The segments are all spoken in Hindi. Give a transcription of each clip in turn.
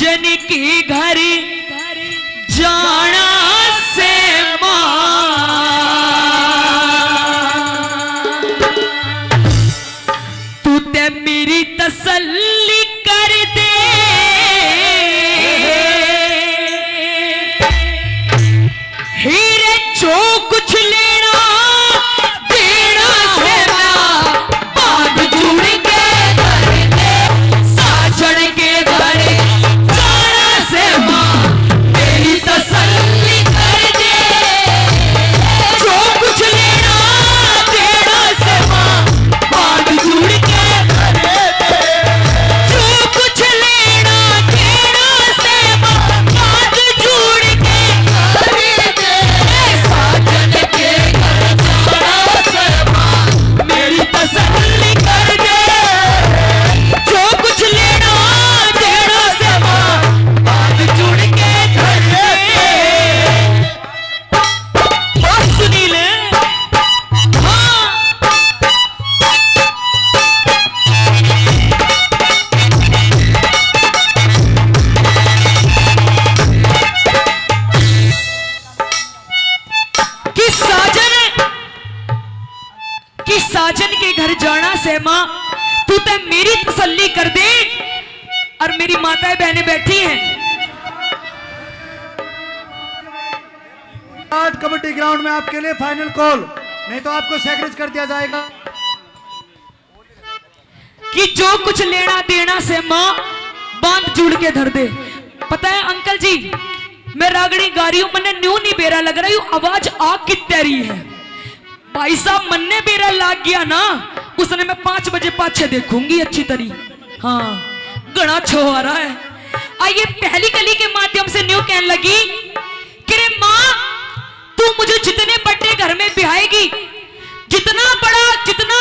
साजन के घर जाना से तू ते मेरी तसल्ली कर दे। हीरे जो कुछ लेना देना से बांध जुड़ के कर दे। साजन के घर जाना से मेरी तसल्ली कर दे। जो कुछ लेना देना से बांध जुड़ के कर दे। जो कुछ लेना देना से बांध जुड़ के कर दे। साजन के घर जाना से मेरी तसल्ली कर दे। जो कुछ लेना देना से बांध जुड़ के कर दे। बस सुनील, हाँ कि साजन के घर जाना से मां तू ते मेरी तसल्ली कर दे। और मेरी माताएं बहनें बैठी हैं। आज कबड्डी ग्राउंड में आपके लिए फाइनल कॉल, नहीं तो आपको सैक्रिफाइस कर दिया जाएगा। कि जो कुछ लेना देना से मां बांध जुड़ के धर दे। पता है अंकल जी, मैं रागड़ी गा रही हूं, मैंने न्यू नहीं बेरा लग रहा हूं, आवाज आग की तैरी है। भाई साहब मन्ने बेरा लाग गया ना, उसने मैं 5 बजे पाछे देखूंगी अच्छी तरी। हाँ गणा छो आ रहा है। आइए पहली कली के माध्यम से न्यू कहने लगी कि रे मां तू मुझे जितने बड़े घर में बिहाएगी, जितना बड़ा जितना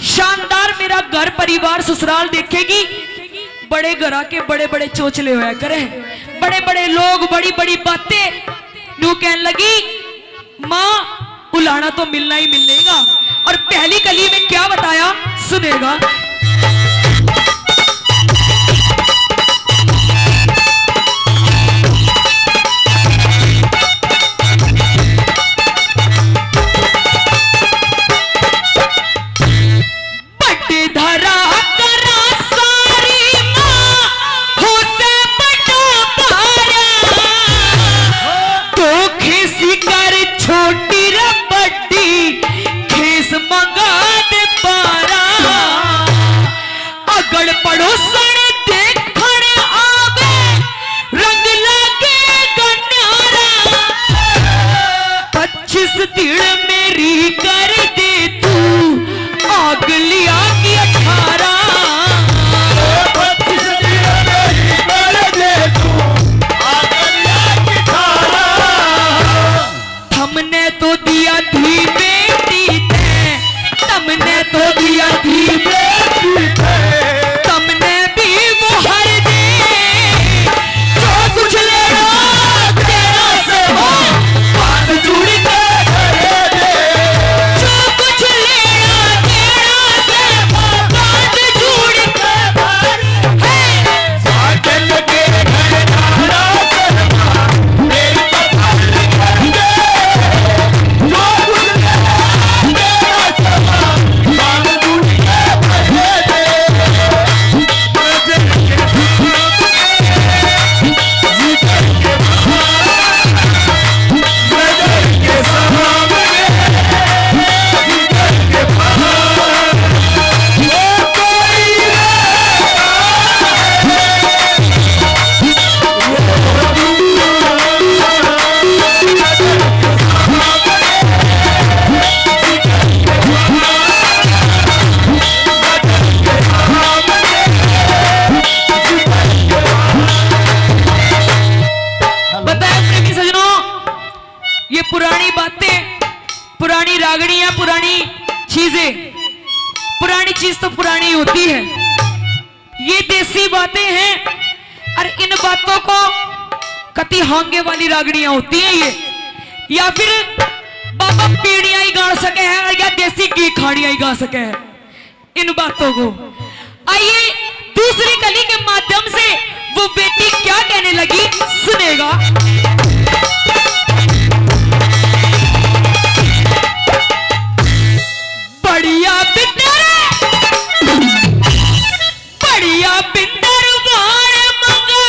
शानदार मेरा घर परिवार ससुराल देखेगी, बड़े घर के बड़े बड़े चोचले होया करे, बड़े बड़े लोग, बड़ी बड़ी बातें। न्यू कहने लगी मां उलाना तो मिलना ही मिलेगा। और पहली कली में क्या बताया सुनेगा। बड़े धरा करा सारी मां हो से बड़ा पारा। तो खीसी कर छोटी रबड्डी खीस मंगा दे पारा। अगड़ पड़ोसन देखण आवे रंग लगे गन्यारा। 25 दिन मेरी कर दे तू आग लिया की 18। 25 दिन मेरी कर दे तू आग लिया की 18। हमने तो दिया थी बेटी ते, तुमने तो दिया थी बेटी ते, तुमने भी वो हर दे। जो कुछ लेना देना से बांध जुड़ के कर दे। जो कुछ लेना देना से बांध जुड़ के कर दे। साजन के घर जाना से मेरी तसल्ली कर दे। जो कुछ लेना देना से बांध जुड़ के कर दे। साजन के नजर के सामने जिगर के बाहर वो कोई बताया प्रेमी सजनों, ये पुरानी बातें, पुरानी रागड़ियां, पुरानी चीजें, पुरानी चीज तो पुरानी होती है। ये देसी बातें हैं और इन बातों को कति हांगे वाली रागड़ियां होती हैं ये, या फिर बाबा पीढ़ियां ही गा सके हैं या देसी घी खाड़ियां ही गा सके हैं इन बातों को। आइए दूसरी कली के माध्यम से वो बेटी क्या सुनिएगा। बढ़िया बिंदर, बढ़िया बिंदर वाण मंगा,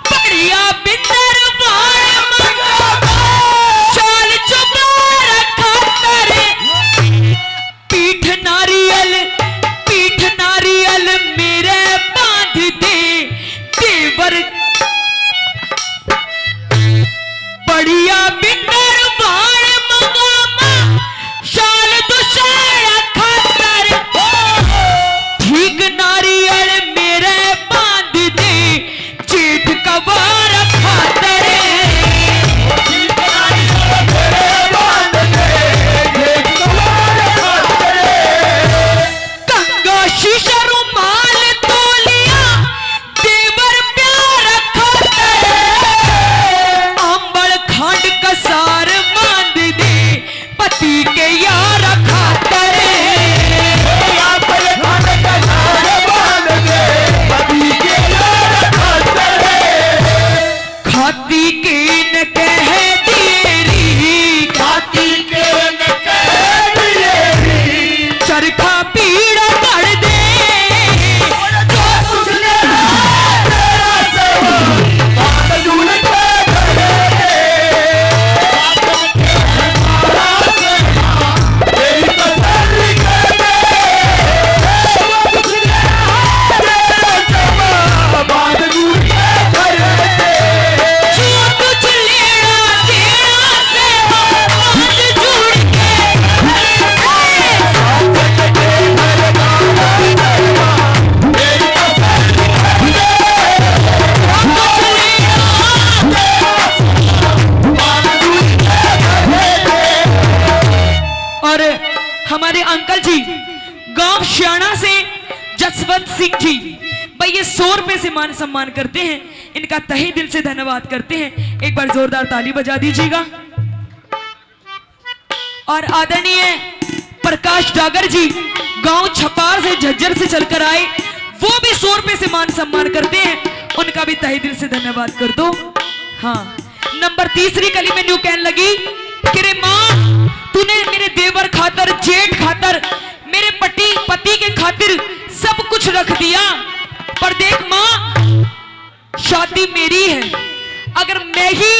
बढ़िया बिंदर वाण मंगा, चाल चुबारा खातर पीठ नारियल मेरे बांध दे देवर। बढ़िया बिंदर वाण मंगा, शाल दुशारा खातर ठीक नारियल मेरे बांध दे जेठ कवार खातर। गंगा शीशा रुमाल तोलिया देवर प्यार खातर, अंबल खंड कसार बांध दे पति के यार खातर। खाती के न कह दिएरी, चरखा पीड़ा कर दे हमारे अंकल जी गांव श्याणा से जसवंत सिंह जी भाई ये 100 रुपए से मान सम्मान करते हैं। इनका तहे दिल से धन्यवाद करते हैं। एक बार जोरदार ताली बजा दीजिएगा। और आदरणीय प्रकाश डागर जी गांव छपार से झज्जर से चलकर आए, वो भी 100 रुपए से मान सम्मान करते हैं। उनका भी तहे दिल से धन्यवाद कर दो। हाँ, नंबर तीसरी कली में न्यू कहने लगी कि रे माँ तूने मेरे देवर खातर, जेठ खातर, मेरे पति के खातिर सब कुछ रख दिया, पर देख माँ शादी मेरी है, अगर मैं ही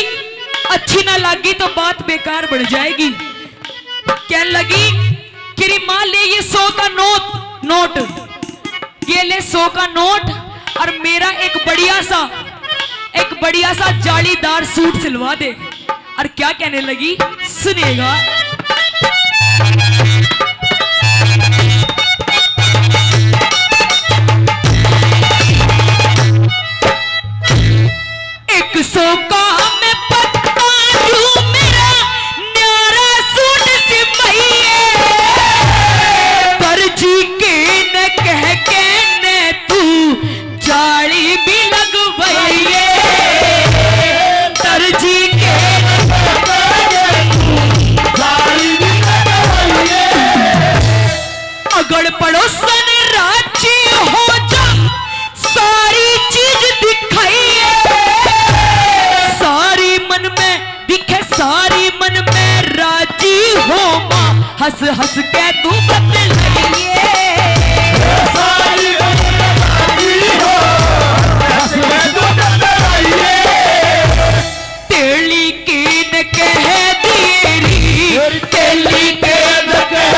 अच्छी ना लगी तो बात बेकार बढ़ जाएगी। कहने लगी कि रे माँ ले ये 100 का नोट, ये ले 100 का नोट और मेरा एक बढ़िया सा जालीदार सूट सिलवा दे। और क्या कहने लगी सुनिएगा। एक 100 का मैं पत्ता लूं मेरा न्यारा सूट सिपाहिए, दर्जी के न कह के न तू जाली भी लगवाइए, दर्जी के अगड़ पड़ोसन राजी हो जा, सारी चीज दिखाइए, सारी मन में दिखे, सारी मन में राजी हो माँ, हंस हंस के तू बतलाइए, सारी मन में राजी हो, हंस में तू बतलाइए, तेली के न कह दिएरी, तेली के न कह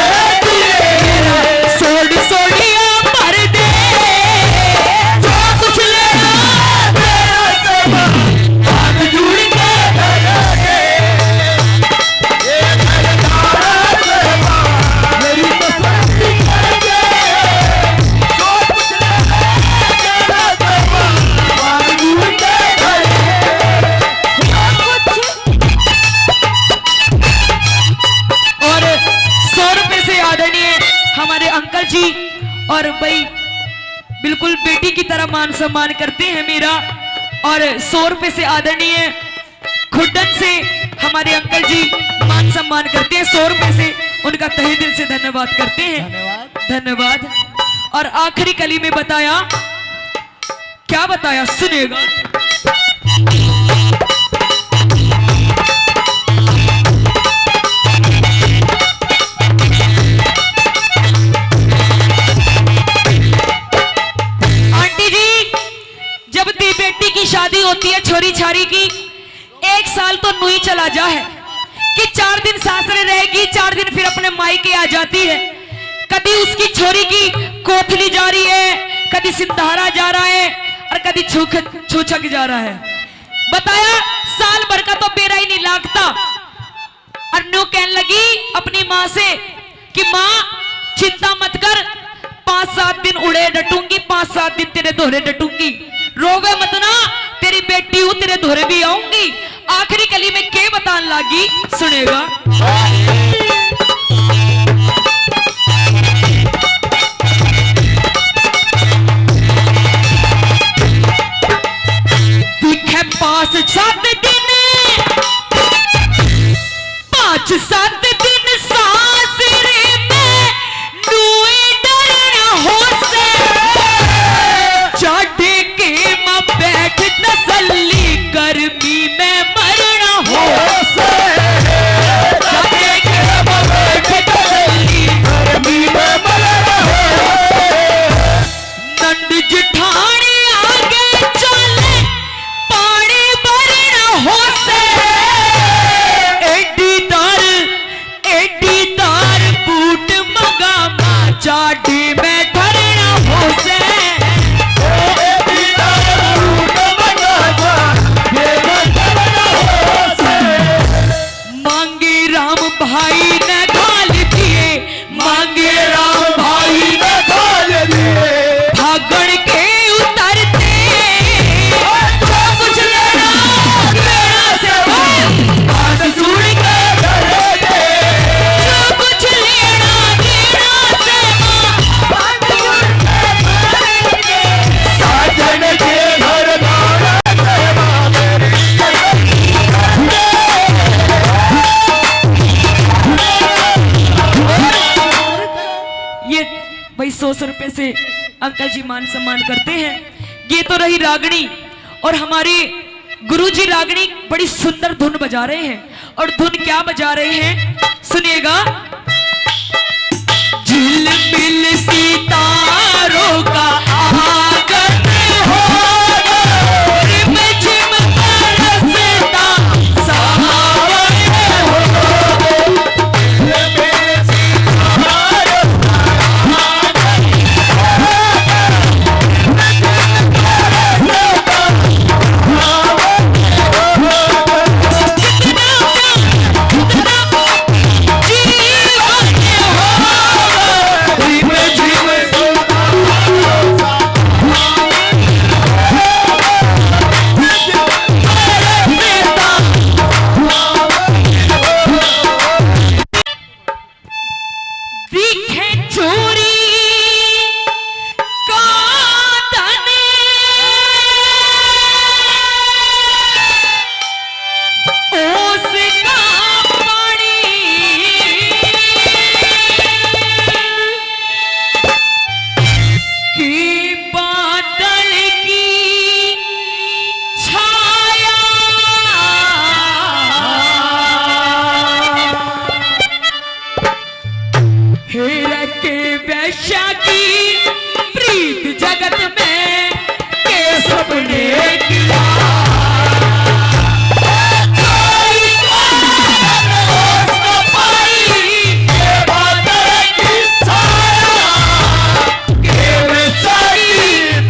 जी और भाई बिल्कुल बेटी की तरह मान सम्मान करते हैं मेरा। और 100 रुपए से आदरणीय खुड्डन से हमारे अंकल जी मान सम्मान करते हैं। 100 रुपए से उनका तहे दिल से धन्यवाद करते हैं। धन्यवाद। और आखिरी कली में बताया, क्या बताया सुनिएगा। शादी होती है छोरी छारी की, 1 साल तो नुई चला जा है कि 4 दिन सासरे रहेगी, 4 दिन फिर अपने मायके आ जाती है। कभी उसकी छोरी की कोठली जा रही है, कभी सिंधारा जा रहा है और कभी छूछक जा रहा है। बताया साल भर का तो बेरा ही नहीं लागता। और न्यू कहने लगी अपनी माँ से कि माँ चिंता मत कर, 5-7 दिन उड़े डटूंगी, 5-7 दिन तेरे दोहरे डटूंगी, रोवे मत ना, तेरी बेटी हूं, तेरे दोहरे भी आऊंगी। आखिरी कली में क्या बताने लगी सुनेगा। दिखे 5-7 दिन, 5-7 दिन सासरे में नुई डरना हो से, चाटे के मां बैठ तसल्ली, गर्मी में मरना हो से, चाटे के मां बैठ तसल्ली, गर्मी में मरना हो से। नंद जिठानी आगे चले, पानी भरना हो से, एडी दार बूट मगा मां चाटी में धरना हो से। मांगे राम भाई ने गाल दिए, मांगे राम भाई ने गाल दिए, भागण के उतरते, जो कुछ लेना देना से बात सुन के डरे, जो कुछ लेना देना से बात सुन के डरे, साजन के घर गाना ये भाई 100 रुपए से अंकल जी मान सम्मान करते हैं। ये तो रही रागनी, और हमारे गुरुजी रागनी बड़ी सुंदर धुन बजा रहे हैं। और धुन क्या बजा रहे हैं सुनिएगा। झिलमिल सितारों का आगन हो, रिम झिम बरसता सावन हो, दिखे चोरी का तने, उसका पानी, कि बादल की छाया, हेरा के वैश्या की प्रीत जगत में के सपने किया, कोई उसको पाई, के बादल की छाया, के वैश्या की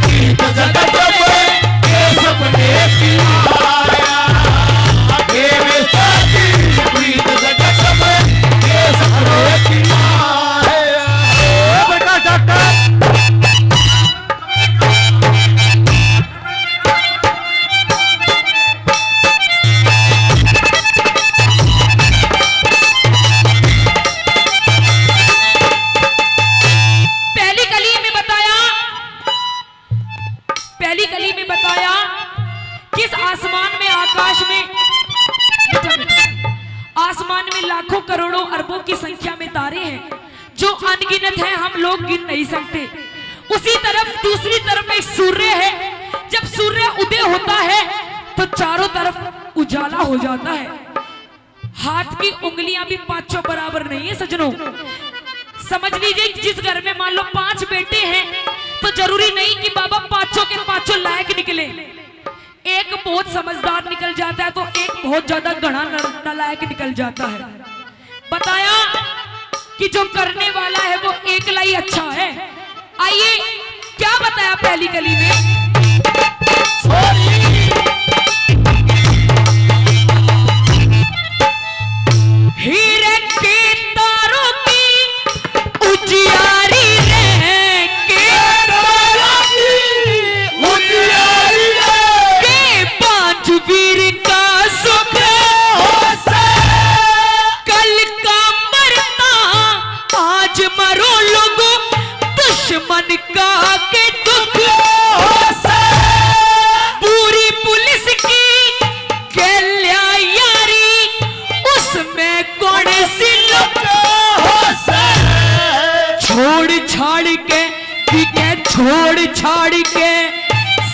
प्रीत जगत में के सपने किया, के वैश्या की प्रीत जगत में के सपने किया। पहली कली में बताया किस आसमान में, आकाश में, आसमान में लाखों करोड़ों अरबों की संख्या में तारे हैं जो अनगिनत हैं, हम लोग गिन नहीं सकते। उसी तरफ दूसरी तरफ एक सूर्य है, जब सूर्य उदय होता है तो चारों तरफ उजाला हो जाता है। हाथ की उंगलियां भी 5 बराबर नहीं है सजनों। समझ लीजिए जिस घर में मान लो 5 बेटे हैं तो जरूरी नहीं कि बाबा 5 के 5 लायक निकले। एक बहुत समझदार निकल जाता है तो एक बहुत ज्यादा घना नालायक निकल जाता है। बताया कि जो करने वाला है वो एक लाई अच्छा है। आइए क्या बताया पहली कली में। हीरे के तारों की उजियारी रे के पांच वीर का सुख कल का मरना आज मरो लोगों दुश्मन का के दुख पूरी पुलिस की गैल्या यारी उसमें कौन सी लोग छोड़ छाड़ के बिके छोड़ छाड़ के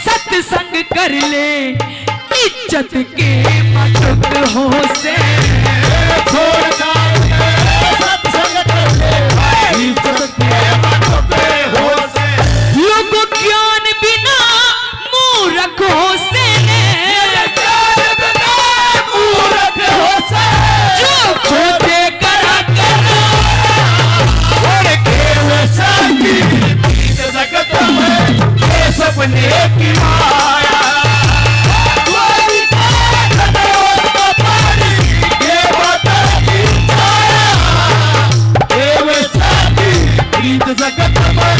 सत्संग कर ले इज्जत के मटक हो से छोड़ छाड़ के सत्संग कर ले इज्जत के मटक हो से लोगों ज्ञान बिना मूर्ख हो से मूर्ख हो से जो खोते करा करा और केवल शांति बीत सकता है ये सपने की माया कोई तो पानी ये बता की छाया केवल शांति बीत सकता है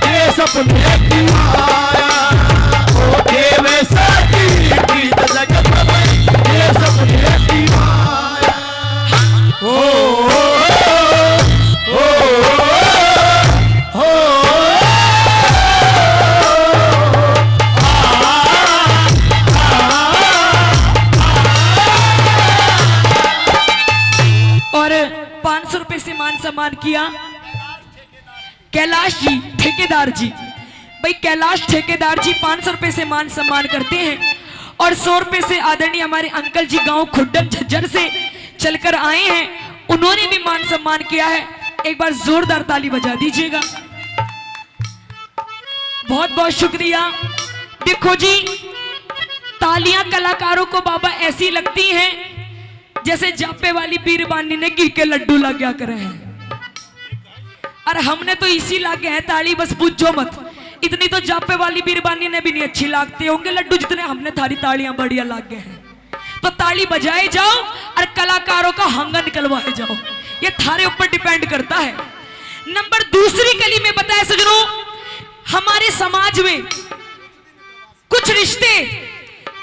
ये सपने की माया ओ केवल शांति बीत सकता है ये सपने की माया ओ और 500 रुपए से मान सम्मान किया कैलाश जी ठेकेदार जी। भाई कैलाश ठेकेदार जी 500 रुपए से मान सम्मान करते हैं और 100 रुपए से आदरणीय हमारे अंकल जी गांव खुड्डम झज्जर से चलकर आए हैं, उन्होंने भी मान सम्मान किया है। एक बार जोरदार ताली बजा दीजिएगा। बहुत बहुत शुक्रिया। देखो जी तालियां कलाकारों को बाबा ऐसी लगती हैं जैसे जापे वाली पीरबानी ने घी के लड्डू लग गया करे हैं। और हमने तो इसी लागे है ताली, बस पूछो मत। इतनी तो जापे वाली पीरबानी ने भी नहीं अच्छी लागते होंगे लड्डू जितने हमने थारी तालियां बढ़िया लागे हैं। तो ताली बजाए जाओ और कलाकारों का हंगा निकलवाए जाओ, ये थारे ऊपर डिपेंड करता है। नंबर दूसरी कली में बताया सजनों, हमारे समाज में कुछ रिश्ते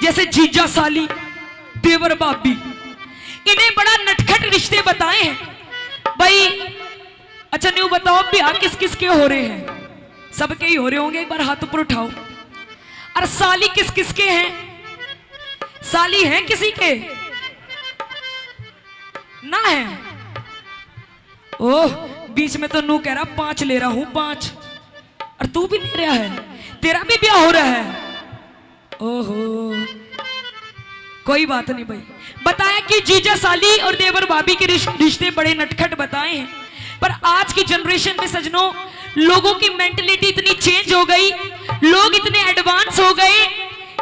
जैसे जीजा साली देवर भाभी, इन्हें बड़ा नटखट रिश्ते बताए हैं। भाई अच्छा न्यू बताओ ब्याह किस किस के हो रहे हैं? सबके ही हो रहे होंगे, एक बार हाथ ऊपर उठाओ। और साली किस किस के हैं? साली हैं किसी के? ना है। ओह बीच में तो नू कह रहा 5 ले रहा हूं 5, और तू भी ले रहा है, तेरा भी ब्याह हो रहा है। ओहो कोई बात नहीं भाई। बताया कि जीजा साली और देवर भाभी के रिश्ते बड़े नटखट बताए हैं, पर आज की जनरेशन में सजनों लोगों की मेंटलिटी इतनी चेंज हो गई, लोग इतने एडवांस हो गए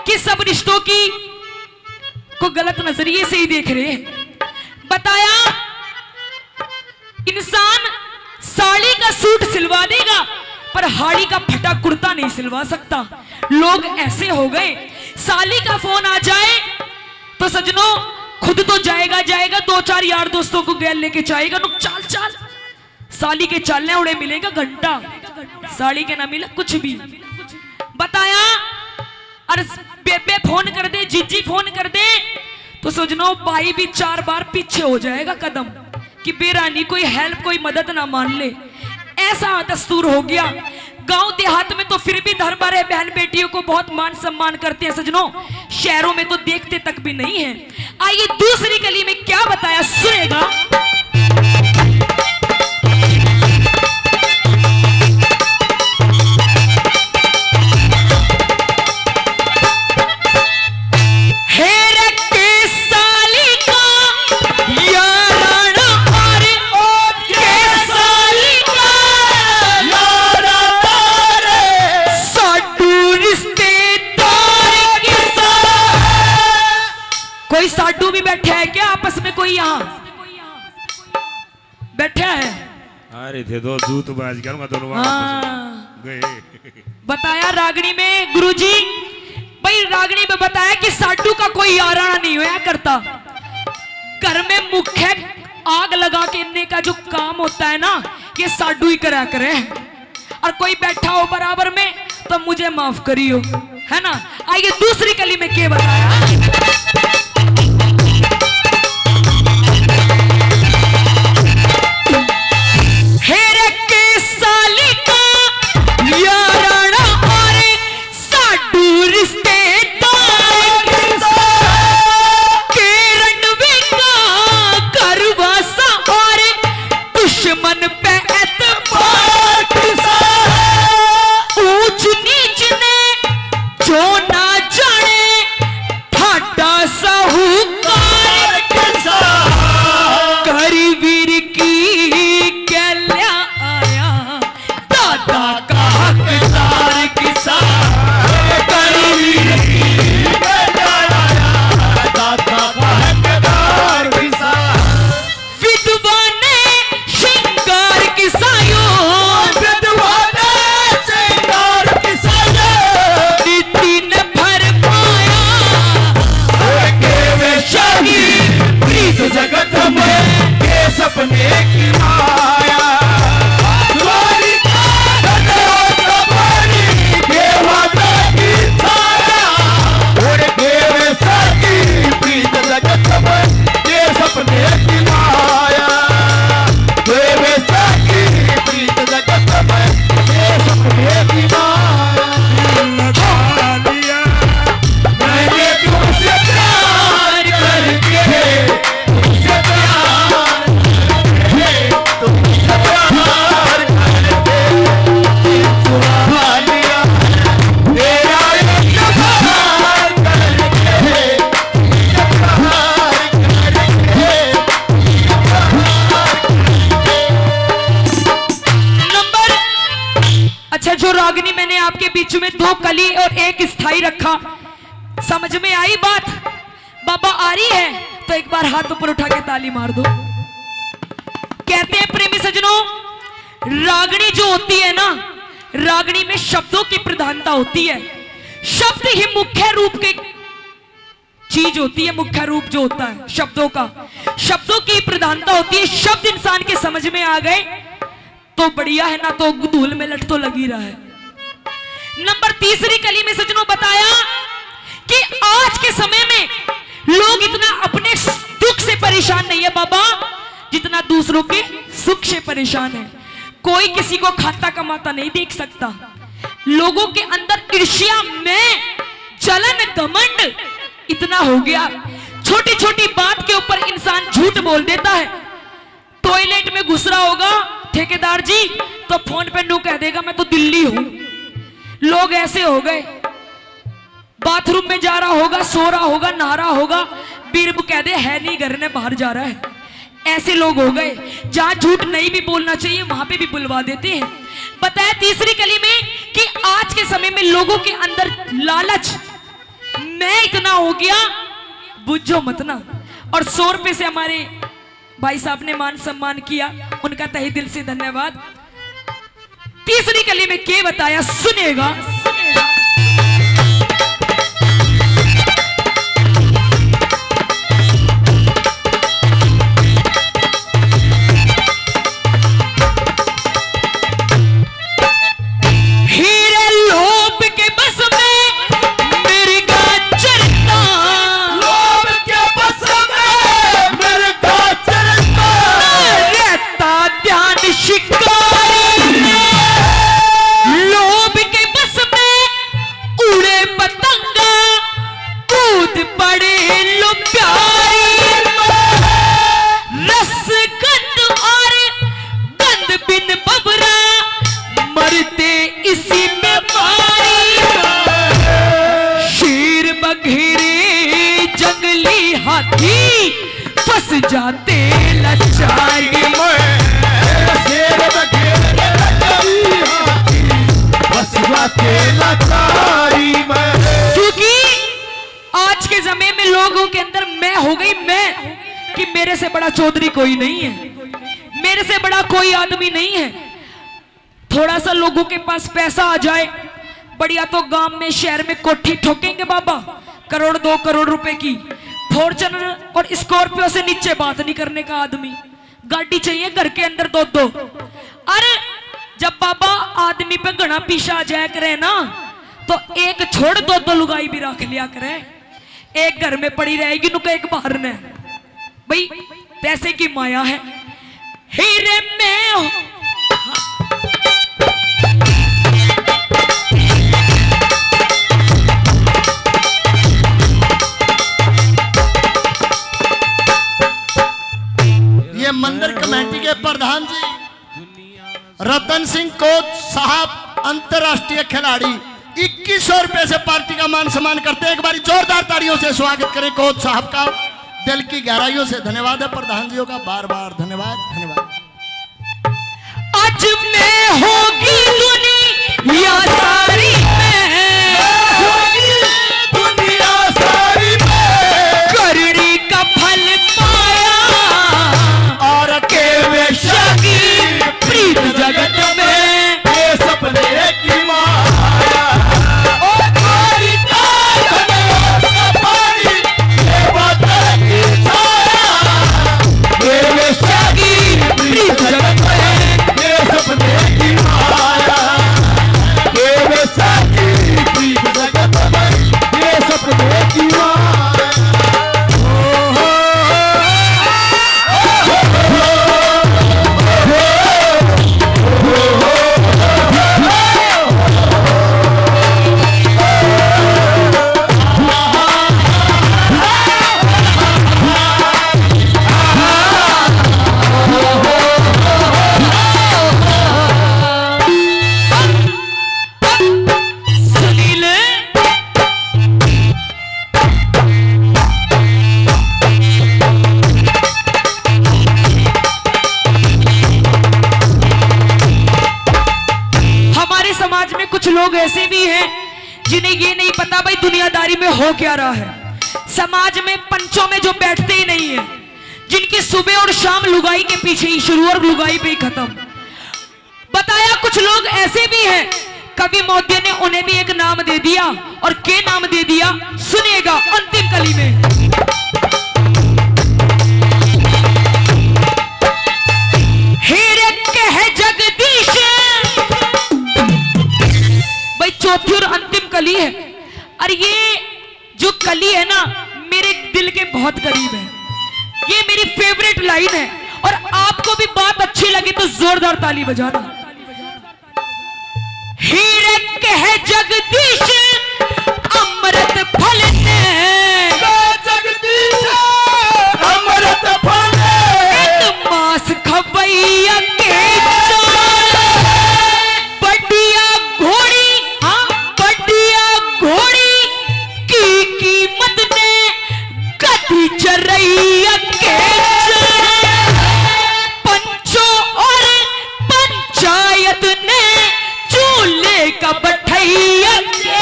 कि सब रिश्तों की को गलत नजरिए से ही देख रहे हैं। बताया इंसान साड़ी का सूट सिलवा देगा पर हाड़ी का फटा कुर्ता नहीं सिलवा सकता। लोग ऐसे हो गए, साली का फोन आ जाए तो सजनों खुद तो जाएगा 2-4 यार दोस्तों को गैल लेके जाएगा, नुक चाल चाल साली के चालने उड़े मिलेगा घंटा, साड़ी के ना मिला कुछ भी। बताया अरे बेबे फोन कर दे, जीजी फोन कर दे, तो सजनों भाई भी 4 बार पीछे हो जाएगा कदम कि बेरानी कोई हेल्प कोई मदद ना मान ले। ऐसा दस्तूर हो गया। गांव देहात में तो फिर भी धर्म भरे बहन बेटियों को बहुत मान सम्मान करते हैं सजनों, शहरों में तो देखते तक भी नहीं है। आइए दूसरी गली में क्या बताया सुनेगा। कोई साडू भी बैठा है क्या आपस में? कोई यहाँ बैठा है? अरे थे दो दूत बाज करूंगा दोनों हाँ। गए। बताया रागनी में गुरुजी, भाई रागनी में बताया कि साडू का कोई आराना नहीं होया करता। घर में मुख्य आग लगा के इनने का जो काम होता है ना, ये साडू ही करा करे। और कोई बैठा हो बराबर में तो मुझे माफ करियो, है ना। आइए दूसरी कली में क्या बताया। आपके बीच में दो कली और एक स्थाई रखा। समझ में आई बात? बाबा आ रही है तो एक बार हाथ ऊपर उठा के ताली मार दो। कहते हैं प्रेमी सज्जनों, रागनी जो होती है ना, रागनी में शब्दों की प्रधानता होती है। शब्द ही मुख्य रूप की चीज होती है। मुख्य रूप जो होता है शब्दों का, शब्दों की प्रधानता होती है। शब्द इंसान के समझ में आ गए तो बढ़िया है, ना तो धूल में लट तो लगी रहा है। नंबर तीसरी कली में सज्जनों बताया कि आज के समय में लोग इतना अपने दुख से परेशान नहीं है बाबा, जितना दूसरों के सुख से परेशान है। कोई किसी को खाता कमाता नहीं देख सकता। लोगों के अंदर ईर्ष्या में जलन घमंड इतना हो गया, छोटी छोटी बात के ऊपर इंसान झूठ बोल देता है। टॉयलेट में घुस रहा होगा ठेकेदार जी तो फोन पे नो कह देगा मैं तो दिल्ली हूं। लोग ऐसे हो गए। बाथरूम में जा रहा होगा, सो रहा होगा, नहा रहा होगा, बीरब कह दे है नहीं घर ने बाहर जा रहा है। ऐसे लोग हो गए। जहां झूठ नहीं भी बोलना चाहिए वहां पे भी बुलवा देते हैं। बताया तीसरी कली में कि आज के समय में लोगों के अंदर लालच मैं इतना हो गया बुझो मत ना। और 100 रुपए से हमारे भाई साहब ने मान सम्मान किया, उनका तहे दिल से धन्यवाद। तीसरी कली में क्या बताया सुनेगा। फंस जाते लाचारी में, फंस जाते लाचारी में। क्योंकि आज के जमे में लोगों के अंदर मैं हो गई, मैं कि मेरे से बड़ा चौधरी कोई नहीं है, मेरे से बड़ा कोई आदमी नहीं है। थोड़ा सा लोगों के पास पैसा आ जाए, बढ़िया तो गांव में शहर में कोठी ठोकेंगे बाबा, करोड़ 2 करोड़ रुपए की। फॉर्च्यूनर और स्कॉर्पियो से नीचे बात नहीं करने का आदमी, गाड़ी चाहिए घर के अंदर 2-2। अरे जब बाबा आदमी पे घना पीछा आ जाया करे ना, तो एक छोड़ 2-2 लुगाई भी रख लिया करे। एक घर में पड़ी रहेगी नुका, एक बाहर ने। भाई पैसे की माया है। हीरे में ये मंदिर कमेटी के प्रधान जी रतन सिंह कोच साहब, अंतरराष्ट्रीय खिलाड़ी, 2100 रुपए से पार्टी का मान सम्मान करते हैं। एक बार जोरदार तालियों से स्वागत करें कोच साहब का। दिल की गहराइयों से धन्यवाद है प्रधान जियों का, बार बार धन्यवाद धन्यवाद। आज में होगी दुनिया सारी में, दुनिया सारी में करनी का फल पाया, और के वे शागी प्रीत जगत में, ये सपने की माया, ओ कोई पानी ये बात की छाया, ये वे शागी प्रीत जगत में, ये सपने की माया, ये वे साथी प्रीत जगत में, ये सपने की माया। सुनील हमारे समाज में कुछ लोग ऐसे भी हैं जिन्हें ये नहीं पता भाई दुनियादारी में हो क्या रहा है। समाज में पंचों में जो बैठते ही नहीं है, जिनकी सुबह और शाम लुगाई के पीछे ही शुरू और लुगाई पे ही खत्म। बताया कुछ लोग ऐसे भी हैं, कवि महोदय ने उन्हें भी एक नाम दे दिया, और के नाम दे दिया सुनिएगा अंतिम कली में। हीरे कह जगदीश, भाई चौथी और अंतिम कली है। और ये जो कली है ना, मेरे दिल के बहुत करीब है, ये मेरी फेवरेट लाइन है। और आपको भी बात अच्छी लगी तो जोरदार ताली बजाना। हीरे कह जगदीश अमृत फल ने, जगदीश अमृत फल मास खवैया के चाल, बढ़िया घोड़ी, हाँ बढ़िया घोड़ी की कीमत ने, गधी चरैया के चाल, पंचों और पंचायत ने चूल्हे का बठैया के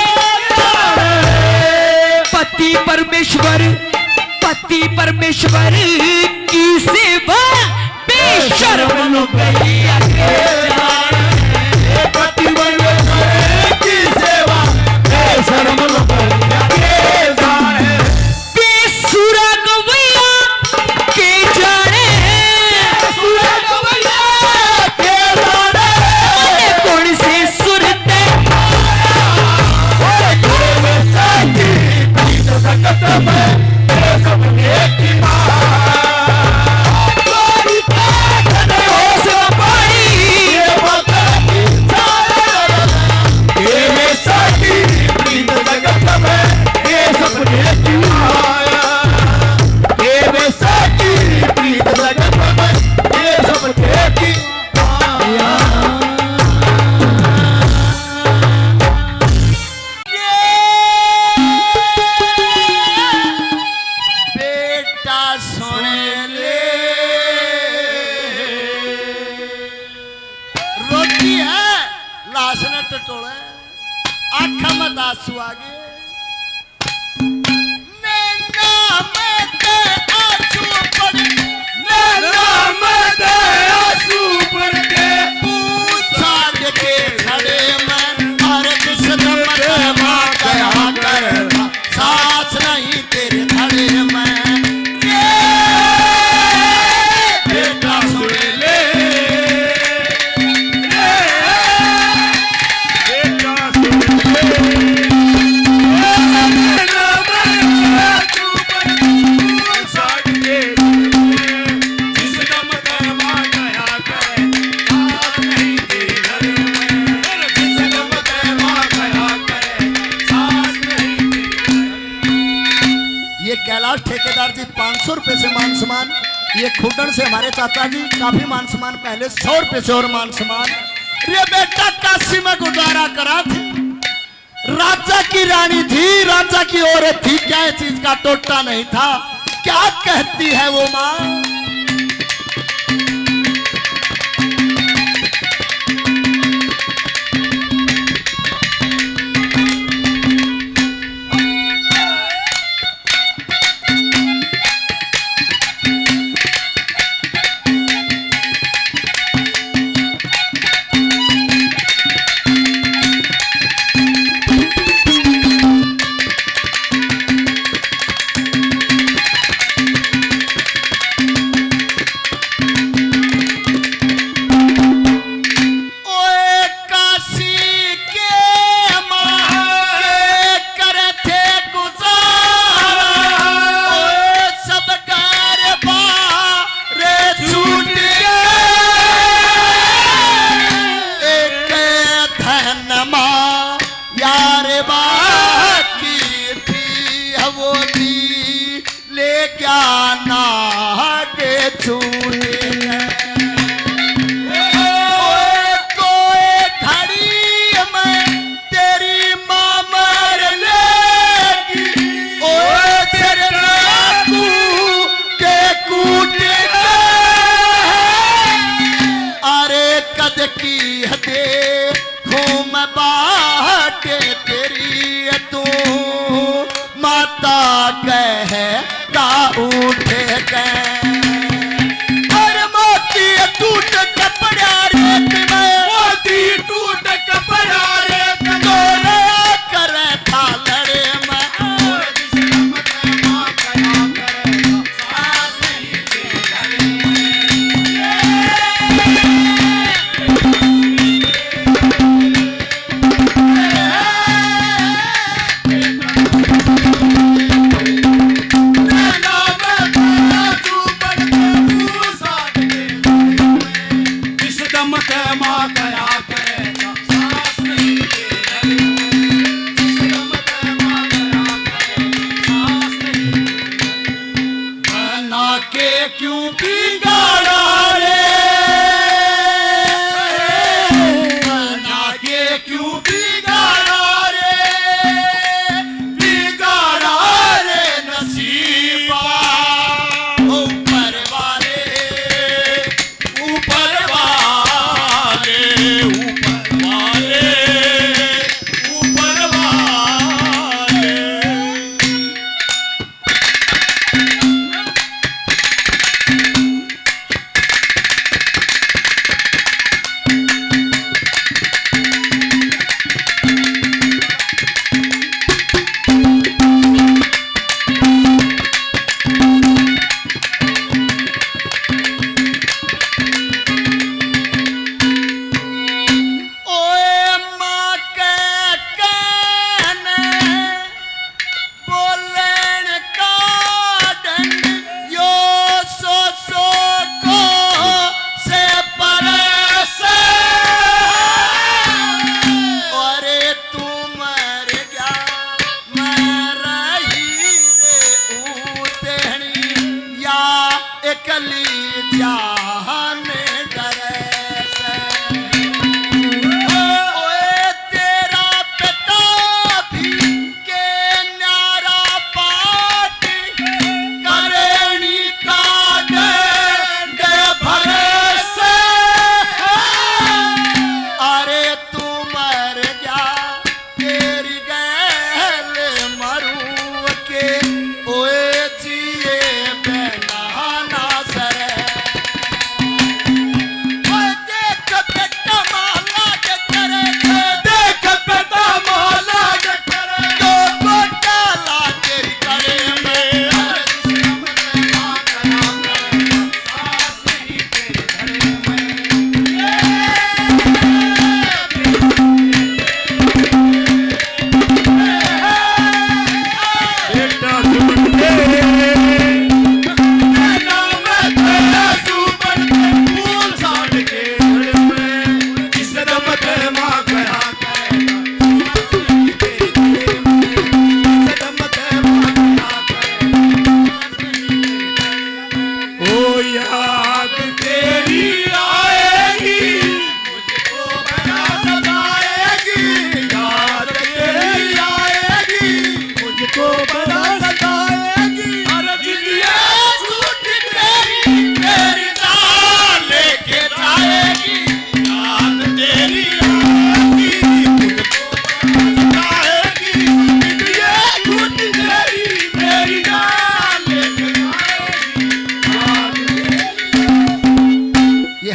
चाल। पति परमेश्वर की सेवा बेशर्म गैया के जान, पति परमेश्वर की सेवा बेशर्म गैया के जान, बेसुरा गवैया के जाने, बेसुरा गवैया के जाने, मने कौन से सुरते जगत में सपने की टटोले आखा मत आंसू आगे ये कैलाश ठेकेदार जी 500 रुपए से मान सम्मान, ये खुटन से हमारे चाचा जी काफी मान सम्मान, पहले 100 रुपए से और मान सम्मान। ये बेटा काशी में गुजारा करा थी, राजा की रानी थी, राजा की औरत थी, क्या इस चीज का टोटा नहीं था। क्या कहती है वो माँ?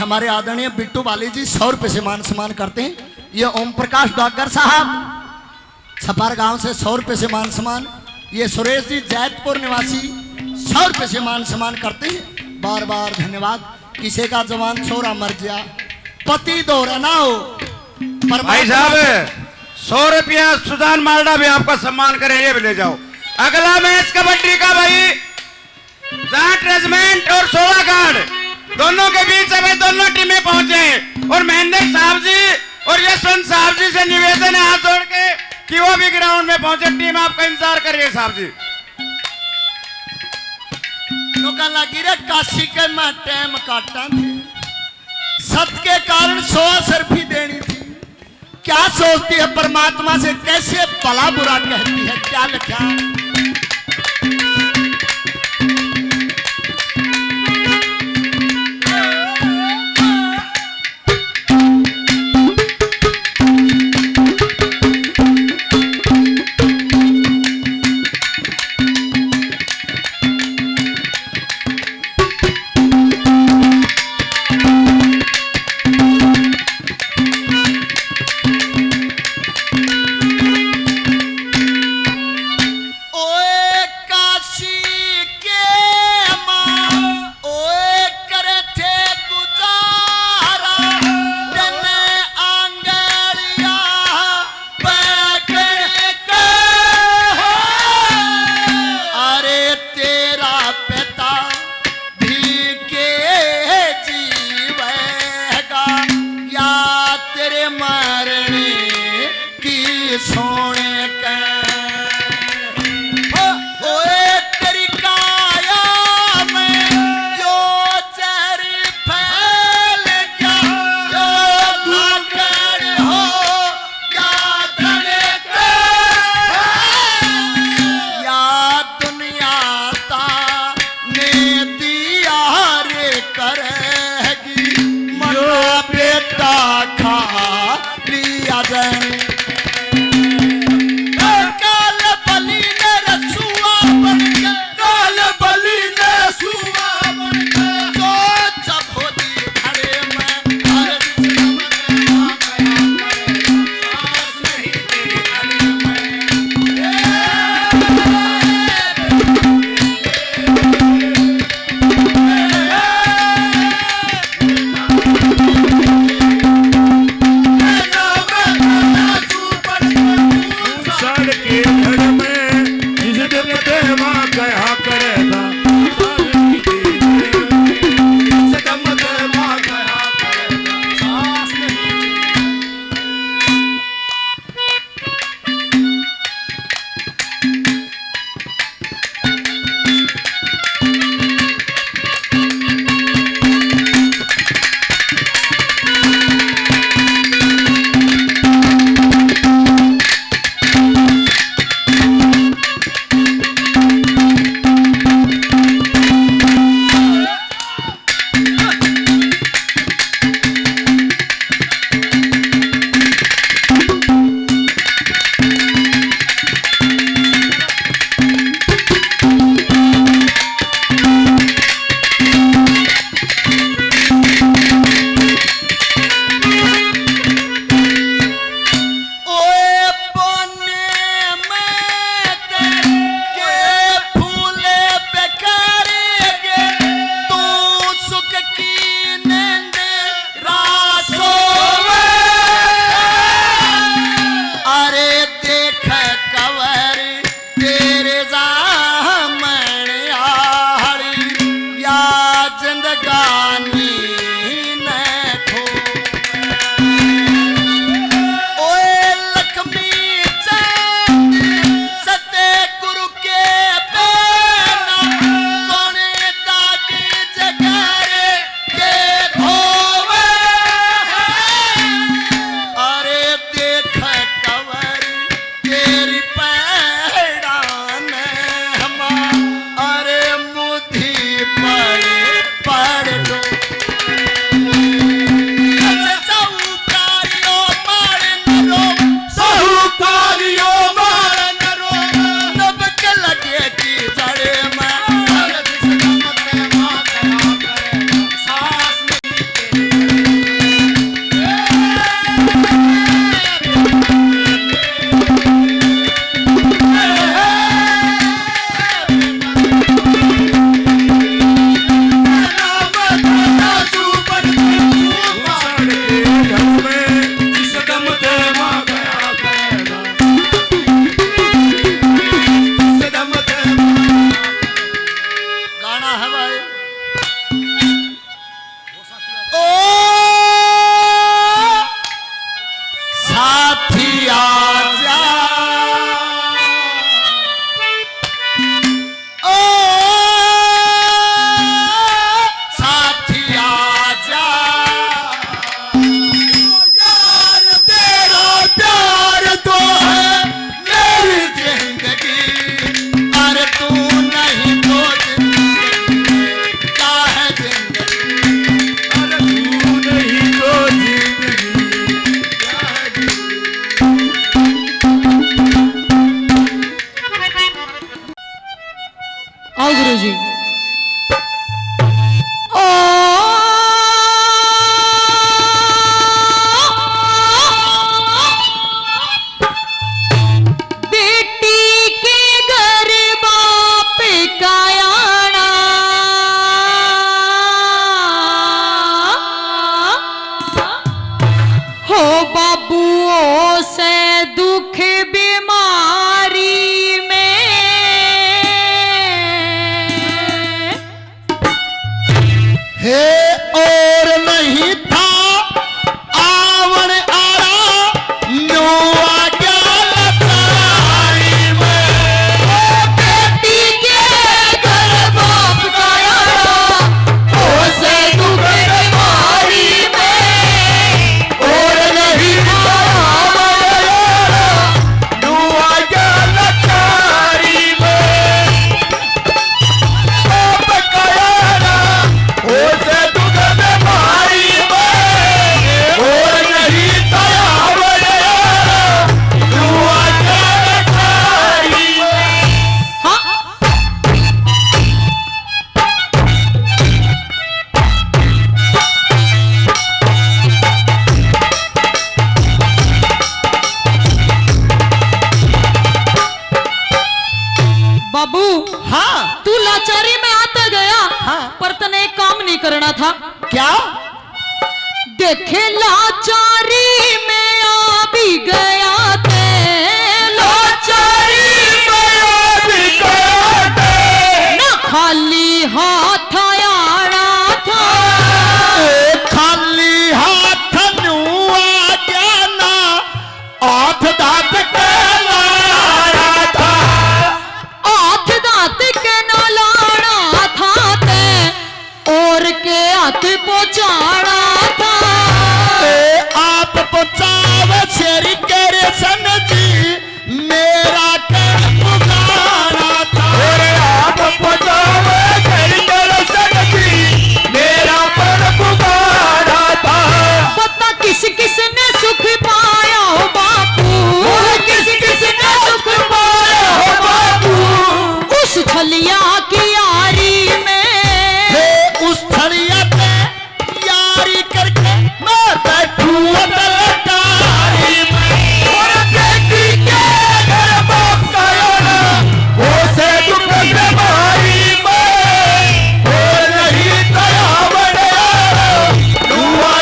हमारे आदरणीय बिट्टू बाली जी 100 रुपए से मान सम्मान करते हैं। ये ओम प्रकाश डॉक्टर साहब छपार गांव से 100 रुपए से मान सम्मान। ये सुरेश जी जैतपुर निवासी 100 रुपए से मान सम्मान करते हैं। बार बार धन्यवाद। किसी का जवान छोरा मर गया, पति दोहरा ना हो, भाई साहब 100 रुपया सुजान मालडा भी आपका सम्मान करें, ये भी ले जाओ। अगला मैच कबड्डी का भाई जाट रेजिमेंट और 16 गार्ड दोनों के बीच में दोनों टीमें पहुंचे और महेंद्र साहब जी और यशवंत साहब जी से निवेदन है हाथ जोड़ के कि वो भी ग्राउंड में पहुंचे। टीम आपका इंतजार करिए साहब जी। लगी रे काशी के मैं टाइम काटा थे, सत के कारण 100 सरफी देनी थी। क्या सोचती है परमात्मा से, कैसे भला बुरा कहती है, क्या लिखा सोने का तेरी काया में जो चरी फैल गया, जो मगर हो या धड़के या दुनिया ता ने दिया रे करेगी, मना बेटा खा लिया जाए। आओ गुरुजी। ओ बेटी के घर बाप का आना, हो बाबुओं से दुख बीमारी में, हे और नहीं था आवन आरा नुआ ज्ञानकारी में, बेटी के घर बाप का आना, हो से दुख बीमारी में, और नहीं था आवन आरा नुआ ज्ञानकारी में, बाप का आरा हो से दुख बीमारी में, और नहीं था आवन आरा नुआ ज्ञानकारी में। हाँ बाबू, हाँ तू लाचारी में आता गया, हाँ। पर तने एक काम नहीं करना था। क्या? देखे लाचारी में आ भी गया ते, लाचारी में आ भी गया ते, ना खाली हाथ आना था, खाली हाथ नुआ ज्ञाना आठ दांत के लाया था, हाथ दांत के ना लाना था ते, और के हाथ पहुंचाना था। आप पचावे शेरी करे सन जी मेरा कर पुकारा था, आप पचावे शेरी करे सन जी मेरा पर पुकारा था, पता किस किस ने सुख पाया हो बापू, किस किस ने सुख पाया हो बापू, उस छलिया की यारी में, हे उस छड़िया पे यारी करके मैं बैठू लटारी में, और बेटी के घर बाप का आना हो से दुख बीमारी में, हो नहीं दया बड़े दुआ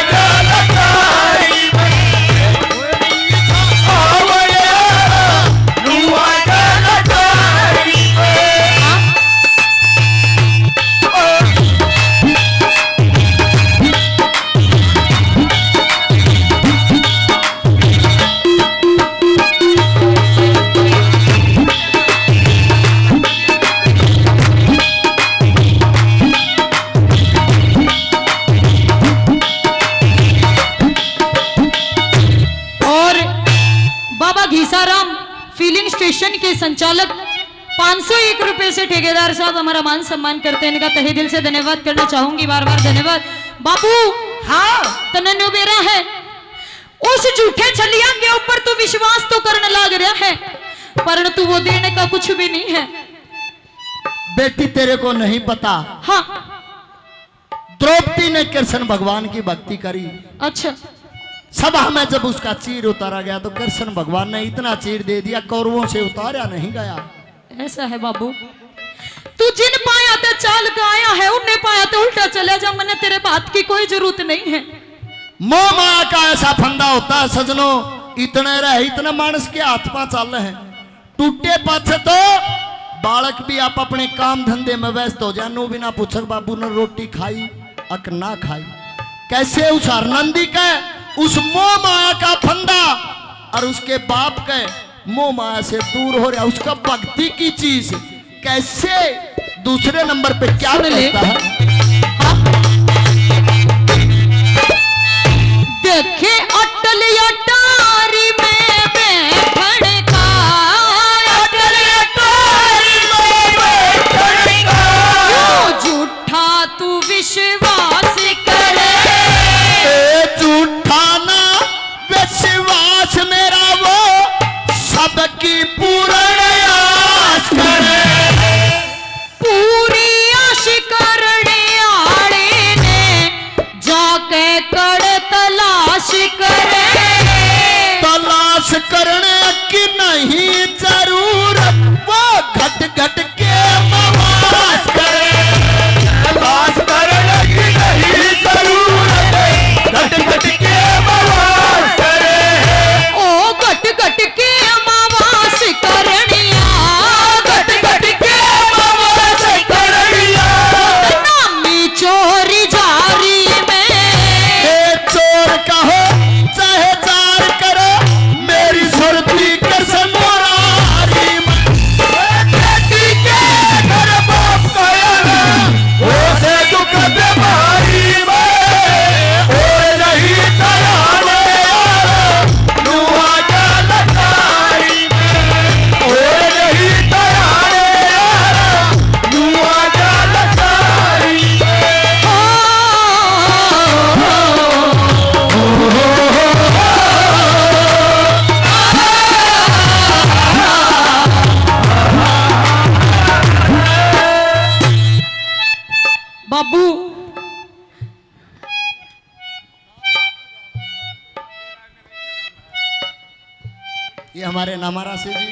लटारी में, आवड़े दुआ लटारी में। और बाबा घीसाराम फिलिंग स्टेशन के संचालक 501 रुपए से ठेकेदार साहब हमारा मान सम्मान करते हैं, इनका तहे दिल से धन्यवाद करना चाहूंगी, बार बार धन्यवाद। बापू, हाँ तनन्नु बेरा है, उस झूठे छलिया के ऊपर तू विश्वास तो करने लग रहा है, परंतु वो देने का कुछ भी नहीं है। बेटी तेरे को नहीं पता, हाँ द्रौपदी ने कृष्ण भगवान की भक्ति करी, अच्छा, सभा में जब उसका चीर उतारा गया तो कृष्ण भगवान ने इतना चीर दे दिया कौरवों से उतारा नहीं गया। ऐसा है बाबू, तू जिन पाया तो चाल का आया है, उन्हें पाया तो उल्टा चले जा, मैंने तेरे बात की कोई जरूरत नहीं है। मोह माया का ऐसा फंदा होता है सजनों, इतने रहे इतने मानस के हाथ पा चल रहे हैं, टूटे पाछे तो बालक भी आप अपने काम धंधे में व्यस्त हो जाए, नो बिना पूछक बाबू ने रोटी खाई अक ना खाई। कैसे उस हरनंदी के उस मोह माया का फंदा और उसके बाप के मोह माया से दूर हो रहा, उसका भक्ति की चीज कैसे दूसरे नंबर पे क्या सुन ले। करता है। देखे अटल अटारी में बैठने का, अटल अटारी में बैठने का, क्यों झूठा तू विश्वास करे, झूठा ना विश्वास मेरा वो सबकी पूर्ण आस करे, बाबू ये हमारे नामारा से जी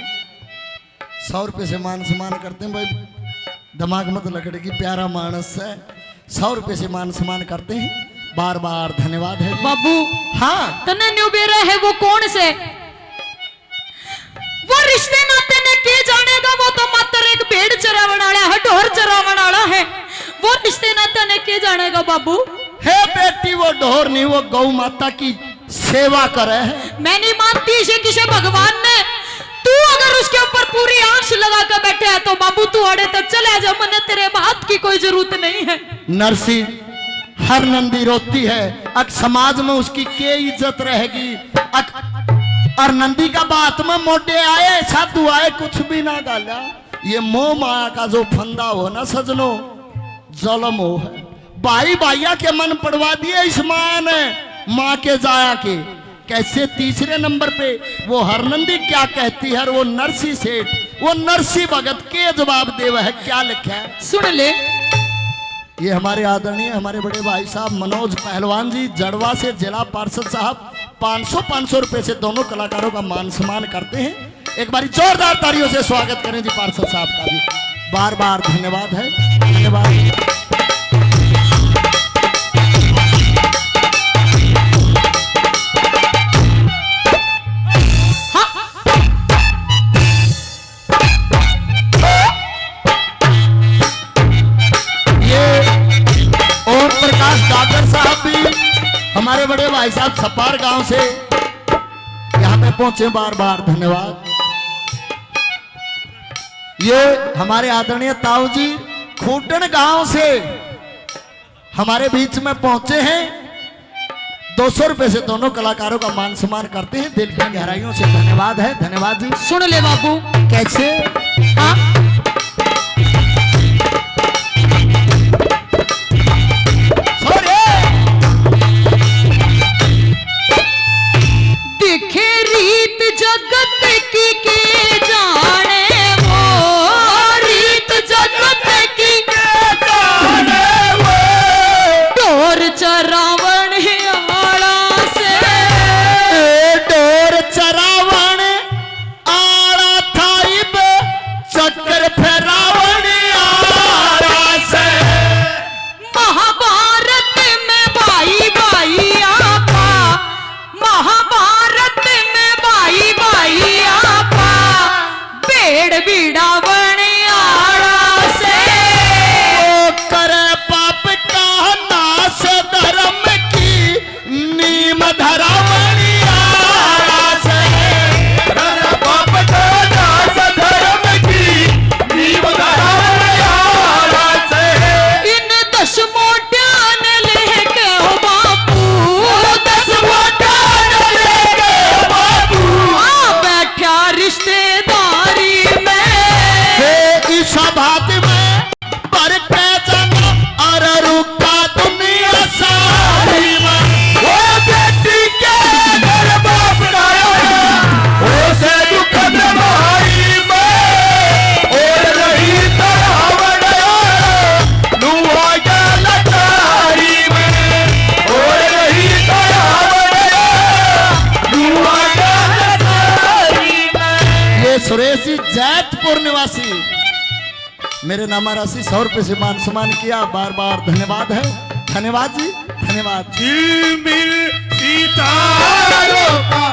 100 रुपये से मान सम्मान करते हैं भाई, दिमाग मत लकड़े की, प्यारा मानस है, 100 रुपये से मान सम्मान करते हैं, बार बार धन्यवाद है जी। बाबू हाँ तने न्यू बेरा है वो कौन से, वो रिश्ते नाते ने के जानेगा, वो तो मात्र एक भेड़ चरावण वाला है, ढोर चरावण वाला है, वो रिश्ते नाते ने के जानेगा बाबू। हे बेटी वो ढोर नहीं, वो गौ माता की सेवा करे है। मैं नहीं मानती इसे किसे भगवान ने, तू अगर उसके ऊपर पूरी आंख लगा कर बैठे है तो बाबू तू आड़े तक चले जा, मने तेरे बात की कोई जरूरत नहीं है। नरसी हर नंदी रोती है, अक समाज में उसकी के इज्जत रहेगी, अक और नंदी का बात में मोटे आए साधु आए कुछ भी ना गाला, ये मोह माया का जो फंदा हो ना सजनो, जुल्म हो है। भाई भाइया के मन पड़वा दिए इस माया ने, माँ के जाया के। कैसे तीसरे नंबर पे वो हरनंदी क्या कहती है, वो नरसी सेठ, वो नरसी भगत के जवाब देव है, क्या लिखा है सुन ले। ये हमारे आदरणीय हमारे बड़े भाई साहब मनोज पहलवान जी जड़वा से जिला पार्षद साहब 500 रुपए से दोनों कलाकारों का मान सम्मान करते हैं। एक बारी जोरदार तालियों से स्वागत करें जी पार्षद साहब का भी, बार बार धन्यवाद है, धन्यवाद। हमारे बड़े भाई साहब सपार गांव से यहाँ पे पहुंचे, बार बार धन्यवाद। ये हमारे आदरणीय ताऊ जी खूटन गांव से हमारे बीच में पहुंचे हैं, 200 रुपए से दोनों कलाकारों का मान सम्मान करते हैं, दिल की गहराइयों से धन्यवाद है, धन्यवाद जी। सुन ले बाबू कैसे हाँ? देखे रीत जगत की के जाने वो, रीत जगत की के जाने वो, ढोर चरावण आड़ा से, ढोर चरावण आड़ा थाई बे, चक्कर फेरावण आड़ा से। महाभारत में भाई भाई आपा, महाभारत में भाई भाई आपा, भेड़ बिड़ावण आड़ा से, वो करे पाप का नाश धर्म की नीम धरावण आड़ा से। करे पाप का नाश धर्म की नीम धरावण आड़ा से। इन 10 मोटियां ने लेके हो बापू, 10 मोटान लेके बाबू, आ बैठा रिश्तेदारी में, हे इस बात में पर के जाना और रुका दुनिया सारी में। वो बेटी के घर बाप लाया, उसे दुख भाई में, और रही तरावण लुआ गया लटारी में, और रही तरावण लुआ गया लटारी में। ये सुरेश जी जैतपुर निवासी मेरे नामा राशि 100 रुपए से मान सम्मान किया, बार बार धन्यवाद है, धन्यवाद जी, धन्यवाद। सितारों का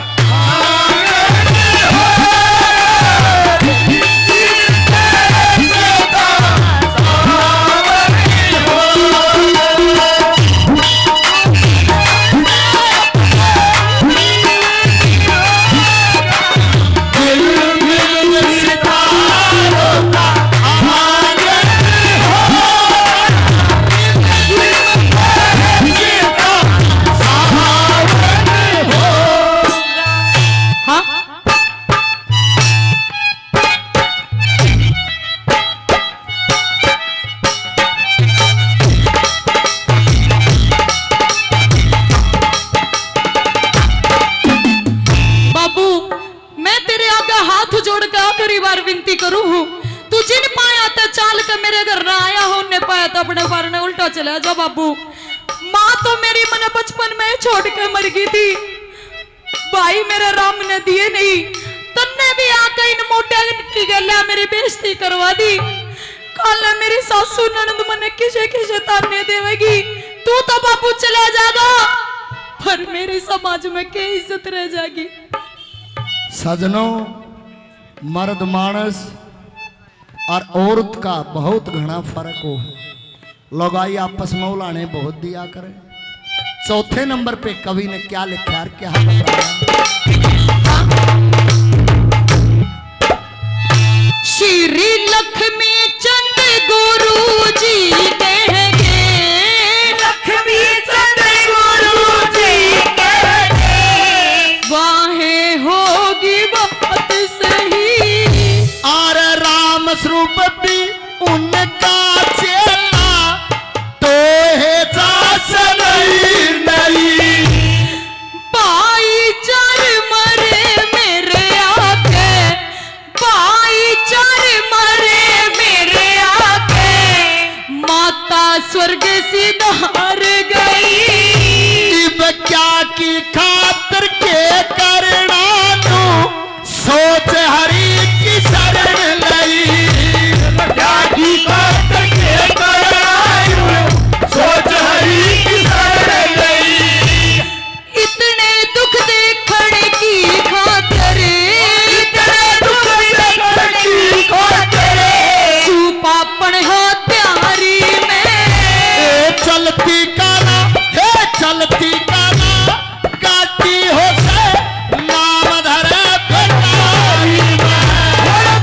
है तो अपने बारे उल्टा चला जा बाबू। माँ तो मेरी मैंने बचपन में छोड़ के मर गई थी, भाई मेरे राम ने दिए नहीं, तन्ने भी आकर इन मोटे की गलिया मेरी बेइज्जती करवा दी। कल मेरी सासू ननद मने किसे किसे ताने देवेगी, तू तो बाबू चला जाएगा पर मेरी समाज में क्या इज्जत रह जाएगी। सजनों, मर्द मानस और औरत का बहुत घना फर्क हो। लोग आई आपस में उलाने बहुत दिया करें। चौथे नंबर पे कवि ने क्या लिखा है, क्या बताया? श्री लक्ष्मी चंद गुरु जी कहेंगे, लक्ष्मी चंद गुरु जी कहेंगे, वाहे होगी बात सही। और राम स्वरूप भी उनका चेला तो है जास नहीं। भाईचार मरे मेरे आके, भाईचार मरे मेरे आके, माता स्वर्ग सिधार गई। इब क्या की खातर के करना तू सोच हरि की शरण लई। क्या की खातर के करना सोच हरि की शरण लई। इतने दुख देखने की खातिर, इतने दुख देखने की खातिर, सुपापन हो प्यारी में। चलती काना हे चलती काना काटी हो से नाम धरे बेकारी में।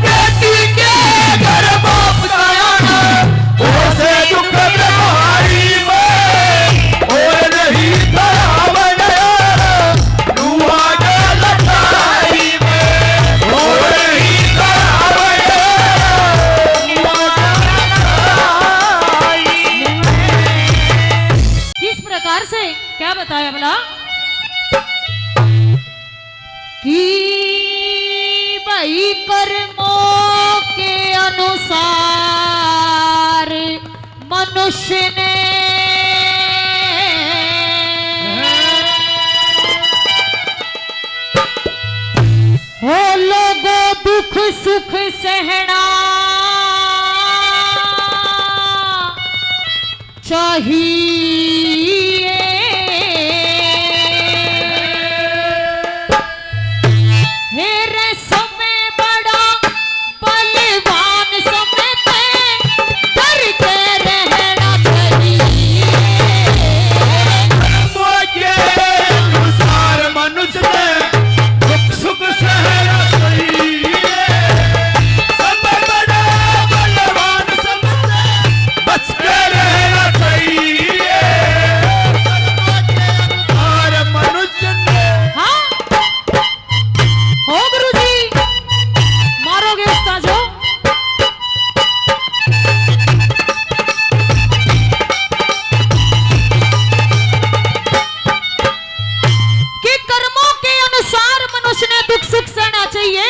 बेटी के घर बाप जाना हो से दुख बीमारी में। और नहीं धरावन दुआ के लटाई में। और नहीं धरावन किस प्रकार से क्या बताया भला कि भाई कर्मों के अनुसार मनुष्य ने हो लोगों दुख सुख सहना चाहिए। मेरे समय बड़ा बलवान, समय पे डर के रहना चाहिए। के अनुसार मनुष्य ने दुख सुख सहना चाहिए। सब बड़ा बलवान सब से बच के रहना चाहिए। और मनुष्य ने हाँ हो गुरुजी, मारोगे उसका जो कि कर्मों के अनुसार मनुष्य ने दुख सुख सहना चाहिए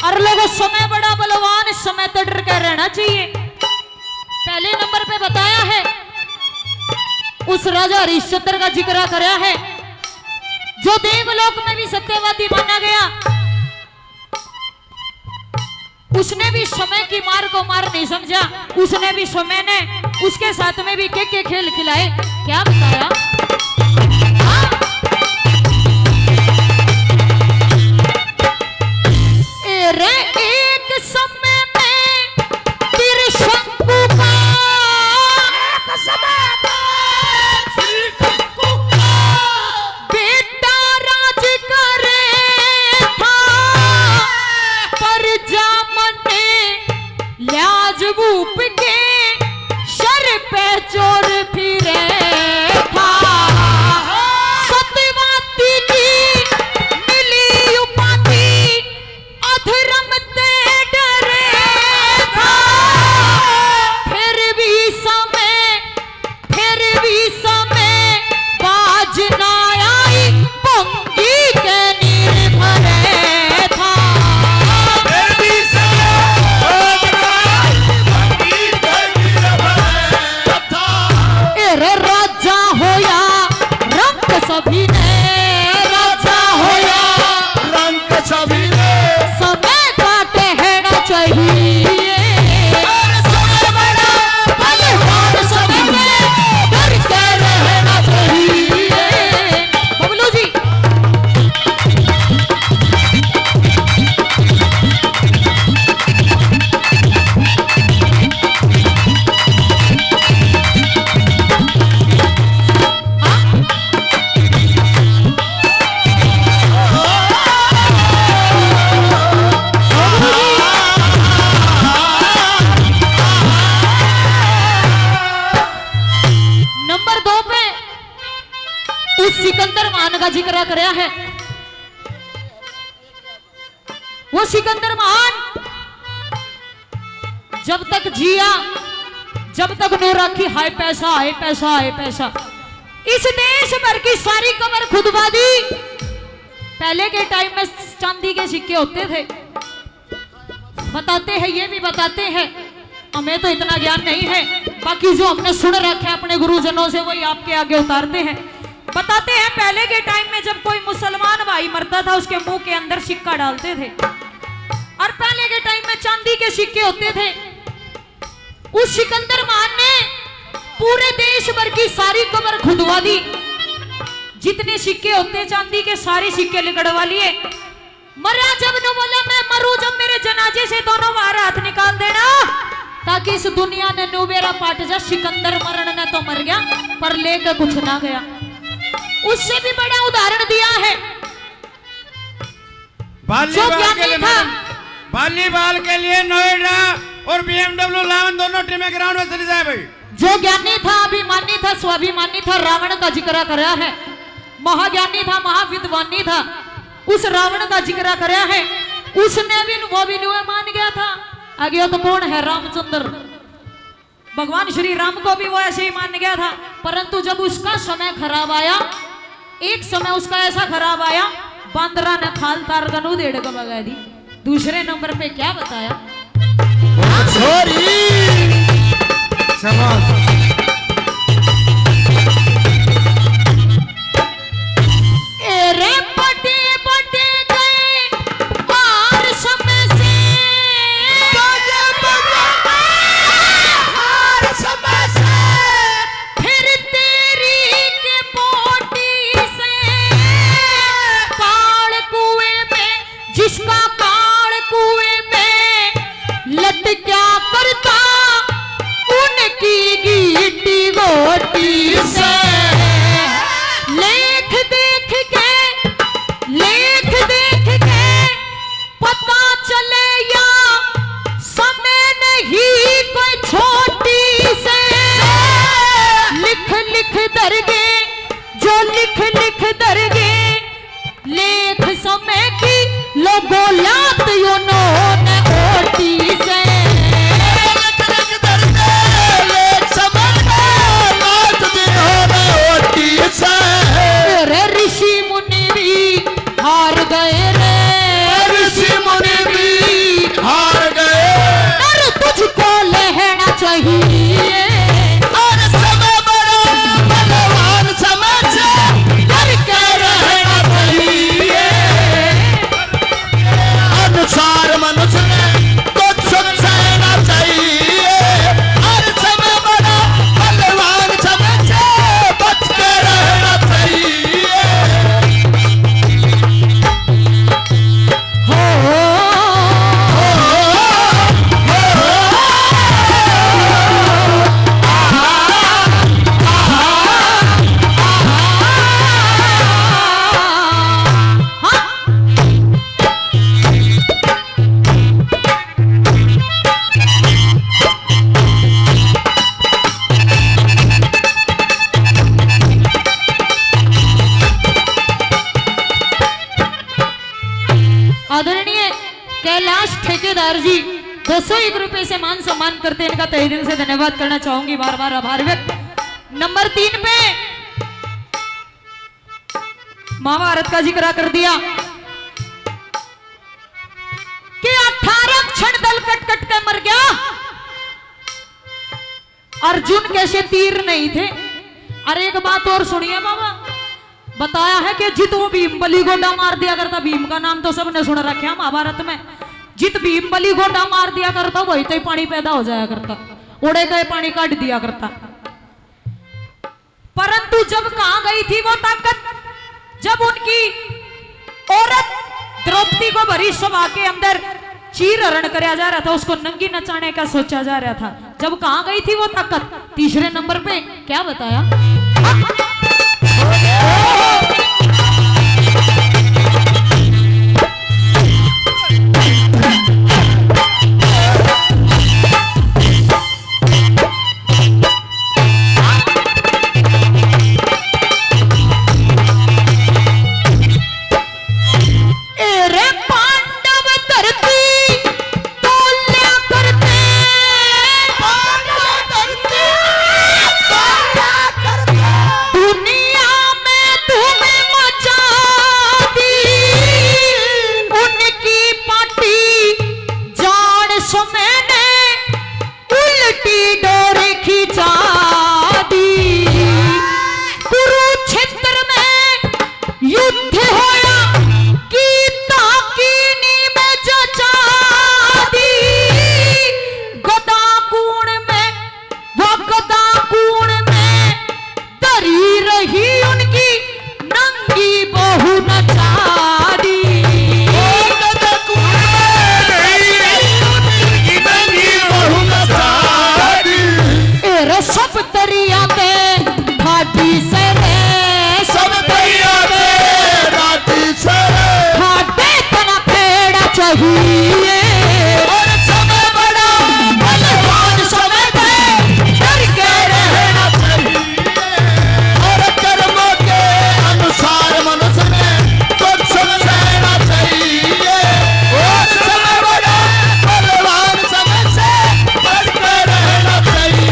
और लोगों समय बड़ा बलवान, समय तो डर कर रहना चाहिए। पहले नंबर पे बताया है उस राजा हरिश्चंद्र का जिक्र कराया है जो देवलोक में भी सत्यवादी माना गया। उसने भी समय की मार को मार नहीं समझा, उसने भी समय ने उसके साथ में भी के खेल खिलाए। क्या बताया? हाँ? अरे एक समय में त्रिशंकु का, एक समय में त्रिशंकु का बेटा राज करे था, पर जामन ने ल्याज भूप के सर पे चोर फिरे था। उस सिकंदर महान का जिक्र कराया है। वो सिकंदर महान जब तक जिया, जब तक नो रखी हाय पैसा हाय पैसा हाय पैसा, इस देश भर की सारी कमर खुदवा दी। पहले के टाइम में चांदी के सिक्के होते थे, बताते हैं, ये भी बताते हैं, हमें तो इतना ज्ञान नहीं है, बाकी जो हमने सुन रखा है अपने गुरुजनों से वही आपके आगे उतारते हैं। बताते हैं पहले के टाइम में जब कोई मुसलमान भाई मरता था उसके मुंह के अंदर सिक्का डालते थे, और पहले के टाइम में चांदी के सिक्के होते थे। उस सिकंदर महान ने पूरे देश भर की सारी कमर खुदवा दी, जितने सिक्के होते चांदी के सारे सिक्के लिकड़वा लिए। मरा जब न बोला मैं मरूं जब मेरे जनाजे से दोनों बाहर हाथ निकाल देना, ताकि इस दुनिया ने नुबेरा पाट जा। सिकंदर मरण ने तो मर गया पर लेकर कुछ ना गया। उससे भी बड़ा उदाहरण दिया है जो ज्ञानी था। वॉलीबॉल के लिए नोएडा और BMW लावन दोनों टीमें ग्राउंड में चली जाए भाई। जो ज्ञानी था, अभिमानी था, स्वाभिमानी था, रावण का जिक्र कराया है। महाज्ञानी था, महाविद्वानी था, उस रावण का जिक्र कराया है। उसने भी वो भी मान गया था। आगे तो कौन है? रामचंद्र, भगवान श्री राम को भी वो ऐसे ही मान गया था। परंतु जब उसका समय खराब आया, एक समय उसका ऐसा खराब आया, बांदरा ने खाल तार गनु डेढ़ को बगा दी। दूसरे नंबर पे क्या बताया? एरे पटे पटे गए और समय से, फिर तेरी के पोटी से काल कुएं में, जिसका काल कुएं में लट क्या करता, उनकी गीटी गोटी से। लेख देख के पता चले या समय नहीं कोई छोटी से। लिख लिख दरगे, जो लिख लिख दरगे, लेख समय की लोगों लात उन्होंने ओटी से। रे ऋषि मुनि भी हार गए रे, ऋषि मुनि भी हार गए। और तुझको लेना चाहिए, और समय बड़ा बलवान समझ करके रहना चाहिए। अनुसार मनुष्य ने कुछ सहना चाहिए, और समय बड़ा बलवान समझ बच के रहना चाहिए। आदरणीय कैलाश ठेकेदार जी 201 रुपए से मान सम्मान करते हैं, इनका तहे दिल से धन्यवाद करना चाहूंगी, बार बार आभार व्यक्त। नंबर 3 पे महाभारत का जिक्र कर दिया कि 18 क्षण दल कट कट के मर गया। अर्जुन कैसे तीर नहीं थे। अरे एक बात और सुनिए बाबा, बताया है कि जित वो भीम बलि गोडा मार दिया करता, भीम का नाम तो सबने सुन रखा है महाभारत में, जित भीम बलि गोडा मार दिया करता वही तो ही पानी पैदा हो जाया करता, उड़े गए पानी काट दिया करता। परंतु जब कहां गई थी वो ताकत, जब उनकी औरत द्रौपदी को भरी सभा के अंदर चीर हरण कराया जा रहा था, उसको नंगी नचाने का सोचा जा रहा था, जब कहां गई थी वो ताकत? तीसरे नंबर पे क्या बताया? सब तरिया पे घाटी से रे सब दरिया में राती से घाटे तना पेड़ा चाहिए और समय बड़ा बलवान समय पे डर के रहना चाहिए और कर्मों के अनुसार मनुष्य में कुछ सहना चाहिए और समय बड़ा बलवान समय से डर के रहना चाहिए।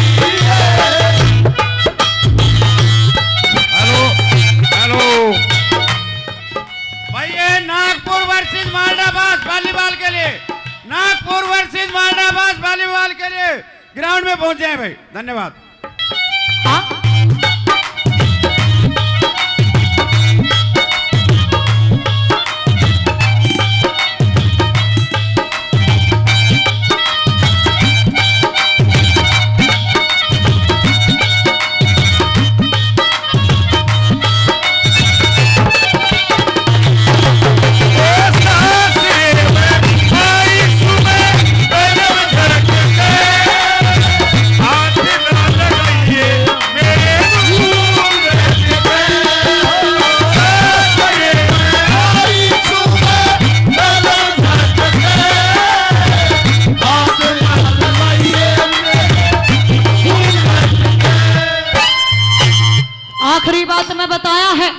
हेलो हेलो भाई, ये नागपुर वर्सेस मालडाबास वॉलीबॉल के लिए, नागपुर वर्सेस मालडाबास वॉलीबॉल के लिए ग्राउंड में पहुंचे हैं भाई। धन्यवाद। हाँ? आखिरी बात में बताया है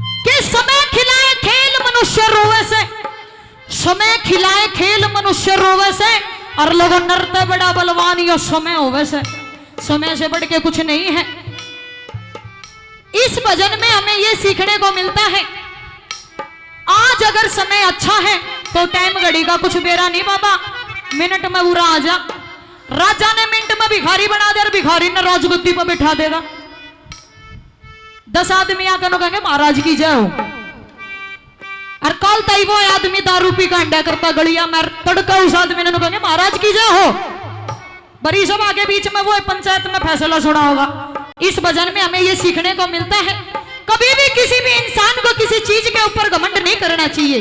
कि समय खिलाए खेल मनुष्य रोवे से, समय खिलाए खेल मनुष्य रोवे से, और लोगों नरते बड़ा बलवान यो समय होवे से, समय से बढ़ के कुछ नहीं है। इस भजन में हमें यह सीखने को मिलता है, आज अगर समय अच्छा है तो टाइम घड़ी का कुछ बेरा नहीं बाबा, मिनट में बुरा आ जा। राजा ने मिनट में भिखारी बना दे और भिखारी ने राजगद्दी पर बिठा देगा। 10 आदमी आकर कहेंगे महाराज की जय हो, और कल तई वो आदमी दारू पी का अंडा करता गलिया में, तड़का उस आदमी ने कहेंगे महाराज की जय हो। बड़ी सभा के बीच में वो पंचायत में फैसला सुना होगा। इस भजन में हमें ये सीखने को मिलता है, कभी भी किसी भी इंसान को किसी चीज के ऊपर घमंड नहीं करना चाहिए।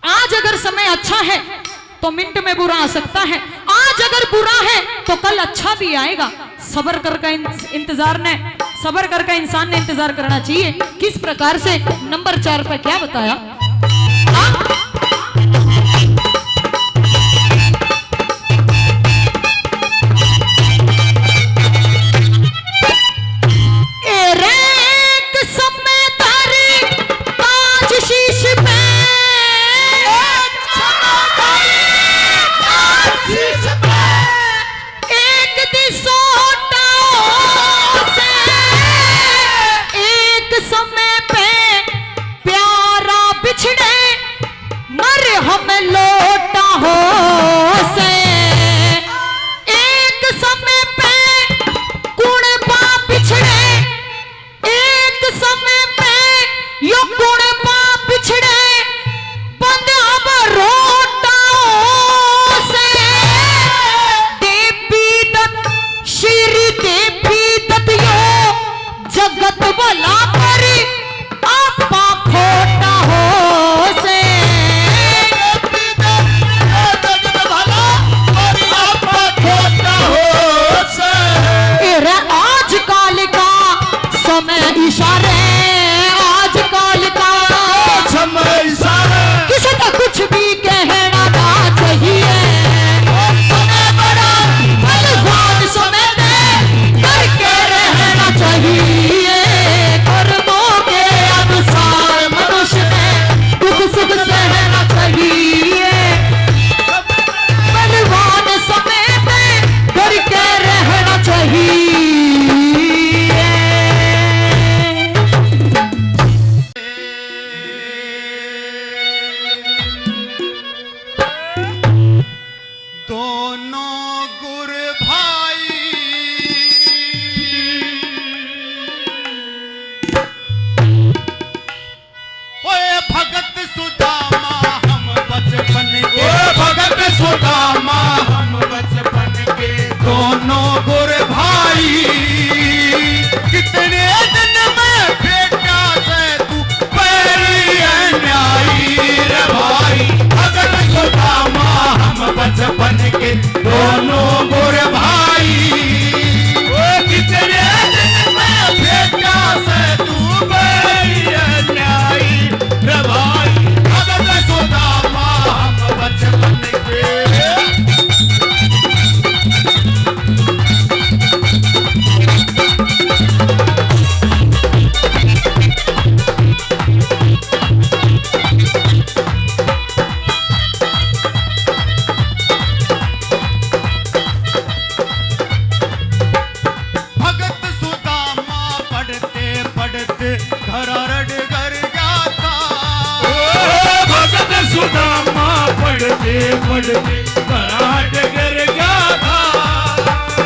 आज अगर समय अच्छा है तो मिनट में बुरा आ सकता है, आज अगर बुरा है तो कल अच्छा भी आएगा। सबर कर का सबर कर का इंसान ने इंतजार करना चाहिए। किस प्रकार से नंबर 4 पर क्या बताया? आगे बढ़ के घराट गिर गया था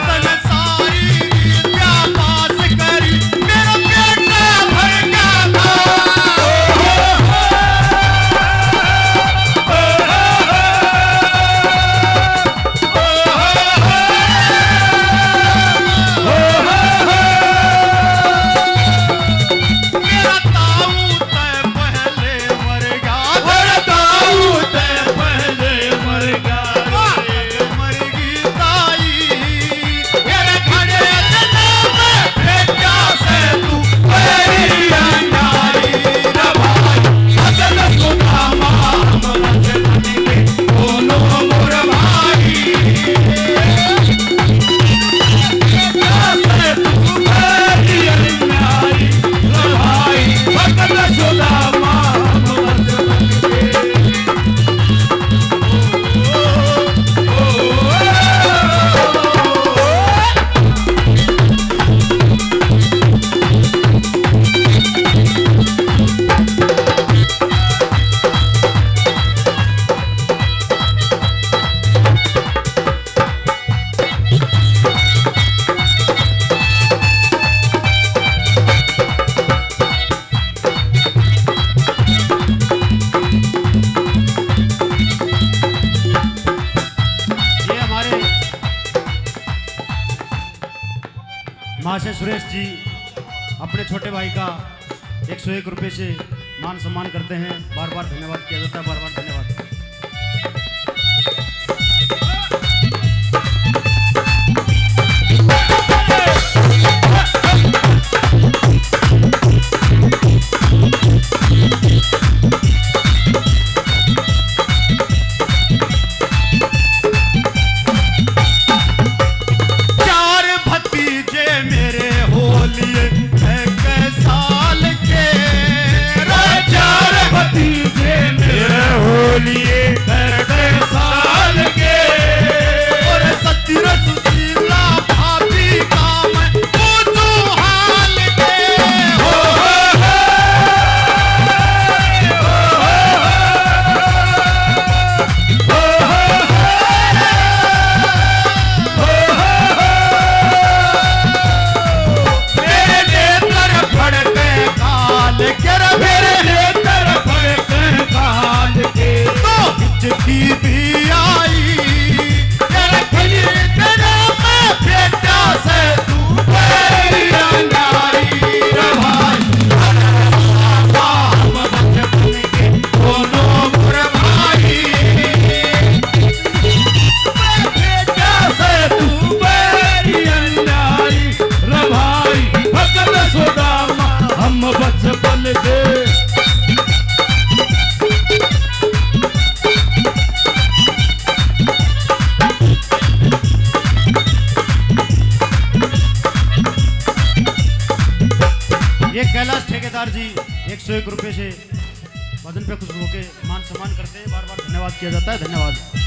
तन सारी क्या पास करी मेरा पेट भर गया था मेरा ताऊ तय पहले मर गया मेरा ताऊ तय पहले मर गया मर गई ताई मेरे खड़े जन्म बेटा से तू मेरी अंगारी रे भाई अगल सुना माम रख बनेंगे दोनों मोर भाई महाशय सुरेश जी अपने छोटे भाई का 101 रुपये से मान सम्मान करते हैं बार बार धन्यवाद किया जाता है बार बार धन्यवाद चार भतीजे मेरे होलिए एक साल के चार भतीजे मेरे होलिए एक साल के और सतीर सुशीला भाभी का मैं पूछूं हाल के हो मेरे नेत्र फड़के काल के मेरे नेत्र फड़के काल के तो हिचकी भी आई तेरे खली तेरे में बेटा से तू मेरी अंगारी रे भाई हम बचपन के दोनों मोर भाई बेटा से तू मेरी अंगारी रे भाई भगत सुदामा हम बचपन के ये कैलाश ठेकेदार जी 101 रुपये से बदन पे खुश होके मान सम्मान करते हैं बार बार धन्यवाद किया जाता है धन्यवाद